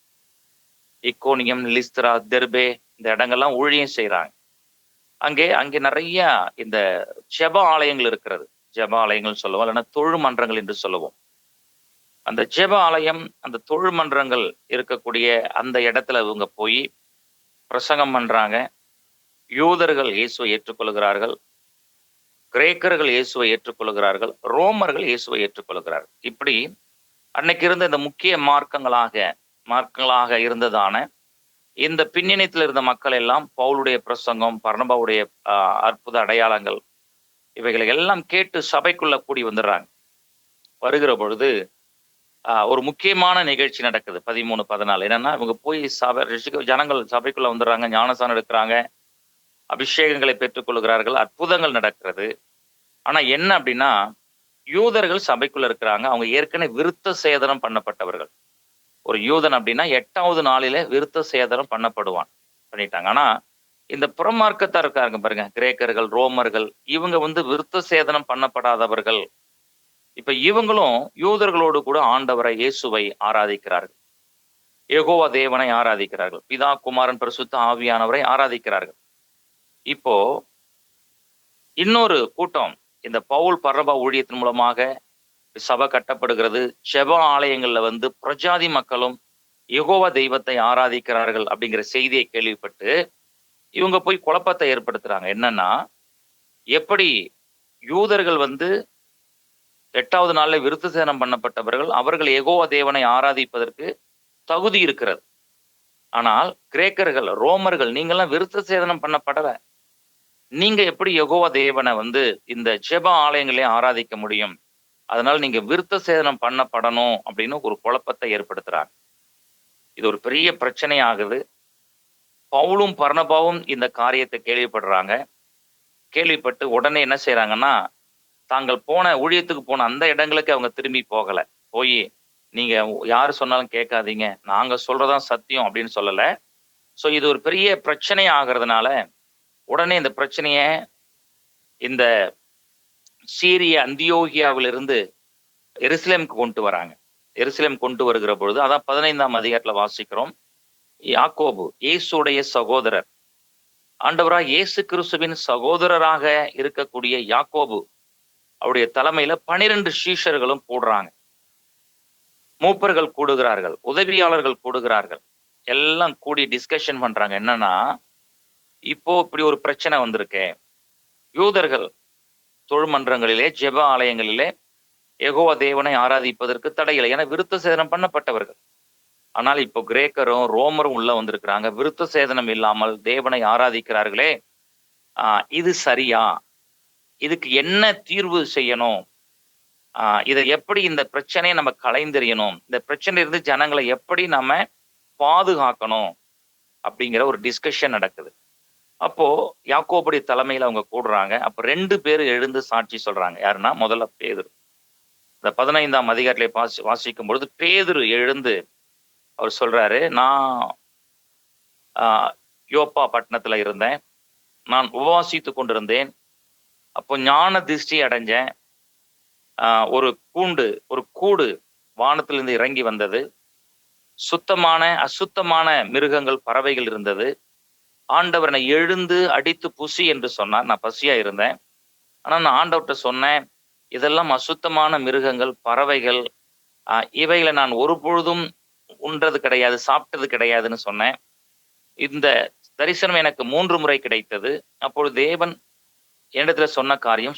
இக்கோனியம், லிஸ்திரா, தெர்பே இந்த இடங்கள்லாம் ஊழியம் செய்யறாங்க. அங்கே நிறைய இந்த ஜெப ஆலயங்கள் இருக்கிறது. ஜெப ஆலயங்கள் சொல்லுவோம், இல்லைன்னா தொழு மன்றங்கள் என்று சொல்லுவோம். அந்த ஜெப ஆலயம், அந்த தொழு மன்றங்கள் இருக்கக்கூடிய அந்த இடத்துல இவங்க போய் பிரசங்கம் பண்றாங்க. யூதர்கள் இயேசுவை ஏற்றுக்கொள்கிறார்கள், கிரேக்கர்கள் இயேசுவை ஏற்றுக்கொள்கிறார்கள், ரோமர்கள் இயேசுவை ஏற்றுக்கொள்கிறார்கள். இப்படி அன்னைக்கு இருந்த இந்த முக்கிய மார்க்கங்களாக இருந்ததான இந்த பின்னணியத்தில் இருந்த மக்கள் எல்லாம் பவுலுடைய பிரசங்கம், பர்னபாவுடைய அற்புத அடையாளங்கள் இவைகளை எல்லாம் கேட்டு சபைக்குள்ள கூடி வந்துடுறாங்க. வருகிற பொழுது ஒரு முக்கியமான நிகழ்ச்சி நடக்குது 13, 14. என்னன்னா இவங்க போய் ஜனங்கள் சபைக்குள்ள வந்துடுறாங்க, ஞானஸ்நானம் எடுக்கிறாங்க, அபிஷேகங்களை பெற்றுக்கொள்கிறார்கள், அற்புதங்கள் நடக்கிறது. ஆனா என்ன அப்படின்னா, யூதர்கள் சபைக்குள்ள இருக்கிறாங்க. அவங்க ஏற்கனவே விருத்த சேதனம் பண்ணப்பட்டவர்கள். ஒரு யூதன் அப்படின்னா 8வது நாளிலே விருத்த சேதனம் பண்ணிட்டாங்க. ஆனா இந்த புறமார்க்கத்தார் இருக்காங்க பாருங்க, கிரேக்கர்கள், ரோமர்கள், இவங்க வந்து விருத்த சேதனம் பண்ணப்படாதவர்கள். இப்ப இவங்களும் யூதர்களோடு கூட ஆண்டவரை இயேசுவை ஆராதிக்கிறார்கள். யெகோவா தேவனை ஆராதிக்கிறார்கள். பிதா, குமாரன், பரிசுத்த ஆவியானவரை ஆராதிக்கிறார்கள். இப்போ இன்னொரு கூட்டம் இந்த பவுல் பர்னபா ஊழியத்தின் மூலமாக சபை கட்டப்படுகிறது. ஜெப ஆலயங்கள்ல வந்து பிரஜாதி மக்களும் யெகோவா தெய்வத்தை ஆராதிக்கிறார்கள் அப்படிங்கிற செய்தியை கேள்விப்பட்டு இவங்க போய் குழப்பத்தை ஏற்படுத்துறாங்க. என்னன்னா, எப்படி யூதர்கள் வந்து 8வது நாள்ல விருத்த சேதனம் பண்ணப்பட்டவர்கள், அவர்கள் யெகோவா தேவனை ஆராதிப்பதற்கு தகுதி இருக்கிறது. ஆனால் கிரேக்கர்கள், ரோமர்கள், நீங்கெல்லாம் விருத்த சேதனம் பண்ணப்படல. நீங்க எப்படி யெகோவா தேவனை வந்து இந்த ஜெப ஆலயங்களே ஆராதிக்க முடியும்? அதனால நீங்க விருத்த சேதனம் பண்ணப்படணும் அப்படின்னு ஒரு குழப்பத்தை ஏற்படுத்துறாங்க. இது ஒரு பெரிய பிரச்சனை ஆகுது. பவுலும் பர்னபாவும் இந்த காரியத்தை கேள்விப்படுறாங்க. கேள்விப்பட்டு உடனே என்ன செய்றாங்கன்னா, தாங்கள் ஊழியத்துக்கு போன அந்த இடங்களுக்கு அவங்க திரும்பி போகல. போய் நீங்க யாரு சொன்னாலும் கேட்காதீங்க, நாங்க சொல்றதுதான் சத்தியம் அப்படின்னு சொல்லல. ஸோ இது ஒரு பெரிய பிரச்சனை ஆகிறதுனால உடனே இந்த பிரச்சனைய இந்த சீரிய அந்தியோகியாவிலிருந்து எருசலேமுக்கு கொண்டு வராங்க. எருசலேம் கொண்டு வருகிற பொழுது, அதான் 15ஆம் அதிகாரத்துல வாசிக்கிறோம். யாக்கோபு, இயேசுடைய சகோதரர், ஆண்டவராக இயேசு கிறிஸ்துவின் சகோதரராக இருக்கக்கூடிய யாக்கோபு, அவருடைய தலைமையில 12 சீஷர்களும் கூடுறாங்க. மூப்பர்கள் கூடுகிறார்கள், உதவியாளர்கள் கூடுகிறார்கள், எல்லாம் கூடி டிஸ்கஷன் பண்றாங்க. என்னன்னா, இப்போ இப்படி ஒரு பிரச்சனை வந்திருக்கே, யூதர்கள் தொழுமன்றங்களிலே, ஜெப ஆலயங்களிலே யெகோவா தேவனை ஆராதிப்பதற்கு தடை இல்லை. ஏன்னா விருத்த சேதனம் பண்ணப்பட்டவர்கள். ஆனால் இப்போ கிரேக்கரும் ரோமரும் உள்ள வந்திருக்கிறாங்க. விருத்த சேதனம் இல்லாமல் தேவனை ஆராதிக்கிறார்களே, இது சரியா? இதுக்கு என்ன தீர்வு செய்யணும்? இதை எப்படி இந்த பிரச்சனையை நம்ம களைந்தெறியணும்? இந்த பிரச்சனையிலிருந்து ஜனங்களை எப்படி நம்ம பாதுகாக்கணும்? அப்படிங்கிற ஒரு டிஸ்கஷன் நடக்குது. அப்போ யாக்கோபுடைய தலைமையில அவங்க கூடுறாங்க. அப்ப 2 பேர் எழுந்து சாட்சி சொல்றாங்க. யாருன்னா, முதல்ல பேதுரு. இந்த 15ஆம் அதிகாரத்திலே வாசிக்கும் பொழுது பேதுரு எழுந்து அவர் சொல்றாரு, நான் யோப்பா பட்டணத்துல இருந்தேன், நான் உபவாசித்து கொண்டிருந்தேன், அப்போ ஞான திருஷ்டி அடைஞ்சேன். ஒரு கூடு வானத்திலிருந்து இறங்கி வந்தது. சுத்தமான அசுத்தமான மிருகங்கள், பறவைகள் இருந்தது. ஆண்டவர் என்னை எழுந்து அடித்து புசி என்று சொன்னார். நான் பசியா இருந்தேன். ஆனா நான் ஆண்டவர்கிட்ட சொன்னேன், இதெல்லாம் அசுத்தமான மிருகங்கள், பறவைகள், இவைகளை நான் ஒரு பொழுதும் உண்றது கிடையாது, சாப்பிட்டது கிடையாதுன்னு சொன்னேன். இந்த தரிசனம் எனக்கு 3 முறை கிடைத்தது. அப்பொழுது தேவன் என்னிடத்துல சொன்ன காரியம்,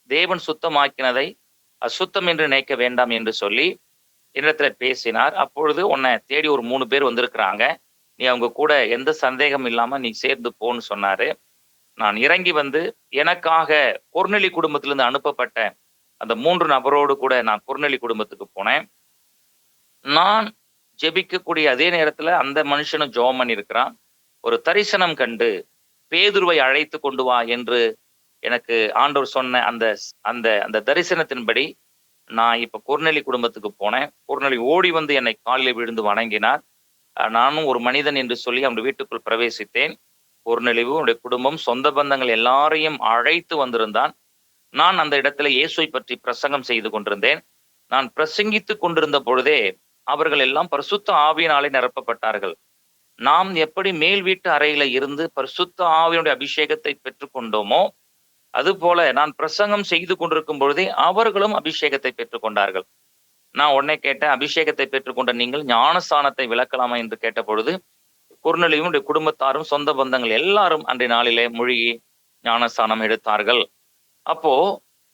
தேவன் சுத்தமாக்கினதை அசுத்தம் என்று நினைக்க வேண்டாம் என்று சொல்லி என்னிடத்துல பேசினார். அப்பொழுது உன்னை தேடி ஒரு 3 பேர் வந்திருக்கிறாங்க, நீ அவங்க கூட எந்த சந்தேகம் இல்லாம நீ சேர்ந்து போன்னு சொன்னாரு. நான் இறங்கி வந்து எனக்காக கொர்நேலி குடும்பத்திலிருந்து அனுப்பப்பட்ட அந்த 3 நபரோடு கூட நான் கொர்நேலி குடும்பத்துக்கு போனேன். நான் ஜெபிக்கக்கூடிய அதே நேரத்துல அந்த மனுஷனும் ஜெபம் பண்ணியிருக்கிறான். ஒரு தரிசனம் கண்டு பேதுருவை அழைத்து கொண்டு வா என்று எனக்கு ஆண்டவர் சொன்ன அந்த அந்த அந்த தரிசனத்தின்படி நான் இப்ப கொர்நேலி குடும்பத்துக்கு போனேன். கொர்நேலி ஓடி வந்து என்னை காலில் விழுந்து வணங்கினார். நானும் ஒரு மனிதன் என்று சொல்லி அவனுடைய வீட்டுக்குள் பிரவேசித்தேன். கொர்நேலியும் அவனுடைய குடும்பம், சொந்த பந்தங்கள் எல்லாரையும் அழைத்து வந்திருந்தான். நான் அந்த இடத்துல இயேசுவை பற்றி பிரசங்கம் செய்து கொண்டிருந்தேன். நான் பிரசங்கித்துக் கொண்டிருந்த பொழுதே அவர்கள் எல்லாம் பரிசுத்த ஆவியினாலே நிரப்பப்பட்டார்கள். நாம் எப்படி மேல் வீட்டு அறையில இருந்து பரிசுத்த ஆவியினுடைய அபிஷேகத்தை பெற்றுக்கொண்டோமோ, அதுபோல நான் பிரசங்கம் செய்து கொண்டிருக்கும் பொழுதே அவர்களும் அபிஷேகத்தை பெற்றுக்கொண்டார்கள். நான் உடனே கேட்டேன், அபிஷேகத்தை பெற்றுக்கொண்ட நீங்கள் ஞானஸ்நானத்தை விளக்கலாமா என்று கேட்ட பொழுது, கொர்நேலியும் குடும்பத்தாரும், சொந்த பந்தங்கள் எல்லாரும் அன்றைய நாளிலே மூழ்கி ஞானஸ்நானம் எடுத்தார்கள். அப்போ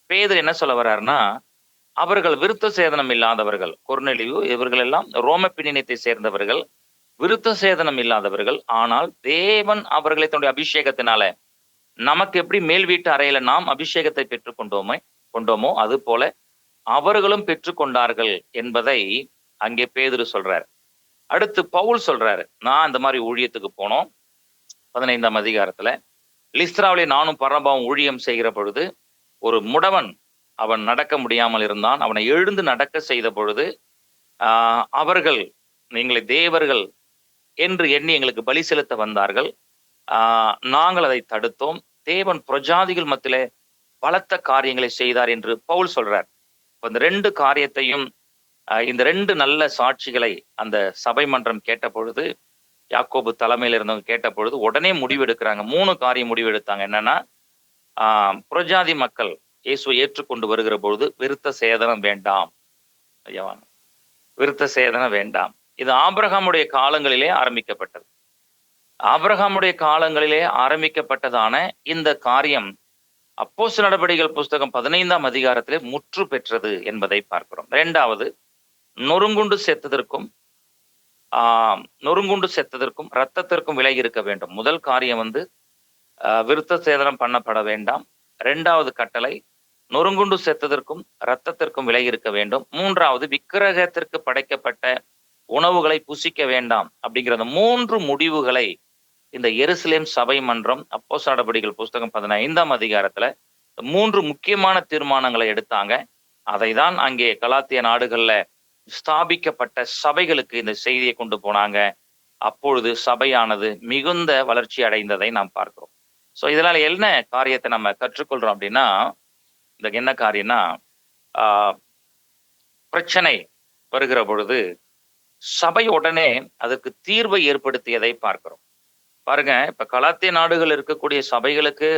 பேதுரு என்ன சொல்ல வர்றாருன்னா, அவர்கள் விருத்த சேதனம் இல்லாதவர்கள், கொர்நேலியு இவர்கள் எல்லாம் ரோம பின்னணியத்தை சேர்ந்தவர்கள், விருத்த சேதனம் இல்லாதவர்கள். ஆனால் தேவன் அவர்களை தன்னுடைய அபிஷேகத்தினால, நமக்கு எப்படி மேல் வீட்டு அறையில நாம் அபிஷேகத்தை பெற்றுக்கொண்டோமோ அது போல அவர்களும் பெற்றுக்கொண்டார்கள் என்பதை அங்கே பேதுரு சொல்றார். அடுத்து பவுல் சொல்றாரு, நான் இந்த மாதிரி ஊழியத்துக்கு போனோம். 15ஆம் அதிகாரத்துல லிஸ்திராவிலே நானும் பர்னபாவும் ஊழியம் செய்கிற பொழுது ஒரு முடவன் அவன் நடக்க முடியாமல் இருந்தான். அவனை எழுந்து நடக்க செய்த பொழுது அவர்கள் நீங்களை தேவர்கள் என்று எண்ணி எங்களுக்கு பலி செலுத்த வந்தார்கள். நாங்கள் அதை தடுத்தோம். தேவன் பிரஜாதிகள் மத்தியிலே பலத்த காரியங்களை செய்தார் என்று பவுல் சொல்றார். இந்த 2 காரியத்தையும் இந்த 2 நல்ல சாட்சிகளை அந்த சபை மன்றம் கேட்ட பொழுது, யாக்கோபு தலைமையில் இருந்தவங்க கேட்ட பொழுது உடனே முடிவெடுக்கிறாங்க. 3 காரியம் முடிவெடுத்தாங்க. என்னன்னா, புறஜாதி மக்கள் இயேசுவை ஏற்றுக்கொண்டு வருகிற பொழுது விருத்த சேதனம் வேண்டாம். விருத்த சேதனம் வேண்டாம். இது ஆபிரகாமுடைய காலங்களிலே ஆரம்பிக்கப்பட்டது. ஆபிரகாமுடைய காலங்களிலே ஆரம்பிக்கப்பட்டதான இந்த காரியம் அப்போஸ்தலர் நடபடிகள் புஸ்தகம் 15ஆம் அதிகாரத்திலே முற்று பெற்றது என்பதை பார்க்கிறோம். 2வது, நொறுங்குண்டு செத்ததற்கும் இரத்தத்திற்கும் விலகி இருக்க வேண்டும். முதல் காரியம் விருத்த சேதனம் பண்ணப்பட வேண்டாம். 2வது கட்டளை நொறுங்குண்டு செத்ததற்கும் இரத்தத்திற்கும் விலகி இருக்க வேண்டும். 3வது விக்கிரகத்திற்கு படைக்கப்பட்ட உணவுகளை புசிக்க வேண்டாம். அப்படிங்கிற அந்த 3 முடிவுகளை இந்த எருசலேம் சபை மன்றம் அப்போஸ்தலர் நடபடிகள் புஸ்தகம் 15ஆம் அதிகாரத்துல 3 முக்கியமான தீர்மானங்களை எடுத்தாங்க. அதை தான் அங்கே கலாத்திய நாடுகள்ல ஸ்தாபிக்கப்பட்ட சபைகளுக்கு இந்த செய்தியை கொண்டு போனாங்க. அப்பொழுது சபையானது மிகுந்த வளர்ச்சி அடைந்ததை நாம் பார்க்கிறோம். ஸோ இதனால என்ன காரியத்தை நம்ம கற்றுக்கொள்றோம் அப்படின்னா, இந்த என்ன காரியம்னா, பிரச்சனை வருகிற பொழுது சபை உடனே அதற்கு தீர்வை ஏற்படுத்தியதை பார்க்கிறோம். பாருங்க, இப்ப கலாத்திய நாடுகள் இருக்கக்கூடிய சபைகளுக்கு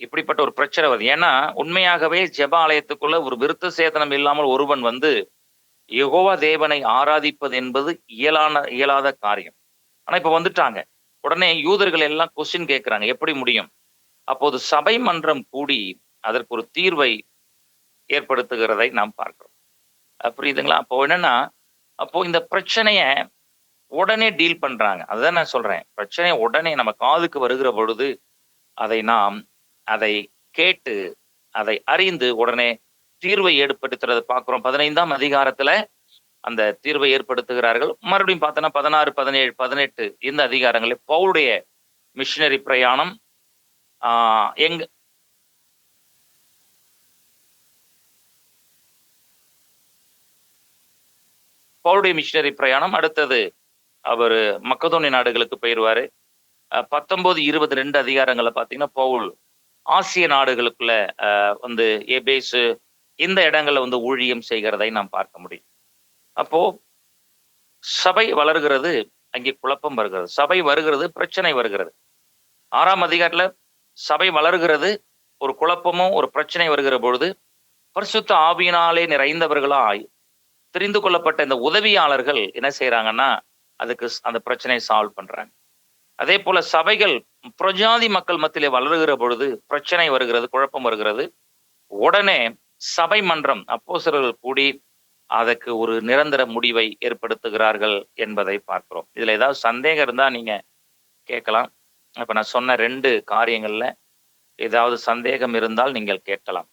இப்படிப்பட்ட ஒரு பிரச்சனை வருது. ஏன்னா உண்மையாகவே ஜெப ஆலயத்துக்குள்ள ஒரு விருத்த சேதனம் இல்லாமல் ஒருவன் யெகோவா தேவனை ஆராதிப்பது என்பது இயலாத காரியம். ஆனா இப்ப வந்துட்டாங்க. உடனே யூதர்கள் எல்லாம் கொஸ்டின் கேட்கிறாங்க, எப்படி முடியும்? அப்போது சபை மன்றம் கூடி அதற்கு ஒரு தீர்வை ஏற்படுத்துகிறதை நாம் பார்க்கிறோம். புரியுதுங்களா? அப்போ என்னன்னா, அப்போ இந்த பிரச்சனைய உடனே டீல் பண்றாங்க. அதுதான் நான் சொல்றேன். பிரச்சனையை உடனே நம்ம காதுக்கு வருகிற பொழுது அதை கேட்டு அதை அறிந்து உடனே தீர்வை ஏற்படுத்துறதை பார்க்கிறோம். 15ஆம் அதிகாரத்துல அந்த தீர்வை ஏற்படுத்துகிறார்கள். மறுபடியும் பார்த்தோன்னா 16, 17, 18 இந்த அதிகாரங்களில் பவுலுடைய மிஷினரி பிரயாணம் அடுத்தது அவர் மக்கதோனிய நாடுகளுக்கு போயிடுவாரு. 19, 20, 2 அதிகாரங்களை பார்த்தீங்கன்னா பவுல் ஆசிய நாடுகளுக்குள்ள எபேசு இந்த இடங்கள்ல ஊழியம் செய்கிறதை நாம் பார்க்க முடியும். அப்போ சபை வளர்கிறது, அங்கே குழப்பம் வருகிறது. சபை வருகிறது, பிரச்சனை வருகிறது. 6ஆம் அதிகாரத்துல சபை வளர்கிறது, ஒரு குழப்பமும் ஒரு பிரச்சனை வருகிற பொழுது பரிசுத்த ஆவியினாலே நிறைந்தவர்களாய் தெரிந்து கொள்ளப்பட்ட இந்த உதவியாளர்கள் என்ன செய்யறாங்கன்னா, அதுக்கு அந்த பிரச்சனையை சால்வ் பண்றாங்க. அதே போல சபைகள் பிரஜாதி மக்கள் மத்தியிலே வளர்கிற பொழுது பிரச்சனை வருகிறது, குழப்பம் வருகிறது. உடனே சபை மன்றம் அப்போஸ்தலர்கள் கூடி அதற்கு ஒரு நிரந்தர முடிவை ஏற்படுத்துகிறார்கள் என்பதை பார்க்கிறோம். இதுல ஏதாவது சந்தேகம் இருந்தா நீங்க கேட்கலாம். இப்ப நான் சொன்ன 2 காரியங்கள்ல ஏதாவது சந்தேகம் இருந்தால் நீங்கள் கேட்கலாம்.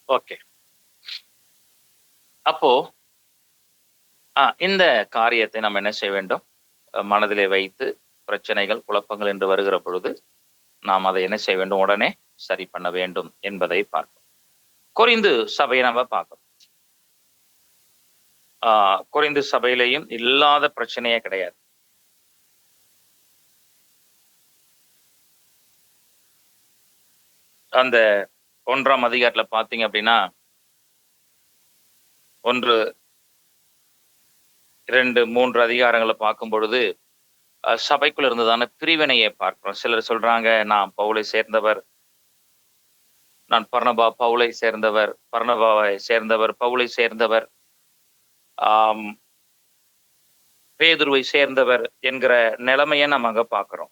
ஓகே, அப்போ இந்த காரியத்தை நம்ம என்ன செய்ய வேண்டும்? மனதிலே வைத்து பிரச்சனைகள் குழப்பங்கள் என்று வருகிற பொழுது நாம் அதை என்ன செய்ய வேண்டும்? உடனே சரி பண்ண வேண்டும் என்பதை பார்ப்போம். கொரிந்து சபையை நம்ம பார்க்கணும். கொரிந்து சபையிலையும் இல்லாத பிரச்சனையே கிடையாது. அந்த 1ஆம் அதிகாரத்துல பாத்தீங்க அப்படின்னா 1, 2, 3 அதிகாரங்களை பார்க்கும் பொழுது சபைக்குள்ள இருந்ததான பிரிவினையை பார்க்கிறோம். சிலர் சொல்றாங்க, நான் பவுலை சேர்ந்தவர், நான் பர்னபா பவுலை சேர்ந்தவர், பர்னபாவை சேர்ந்தவர் பவுலை சேர்ந்தவர். பேதுருவை சேர்ந்தவர் என்கிற நிலைமையை நம்ம அங்க பார்க்கிறோம்.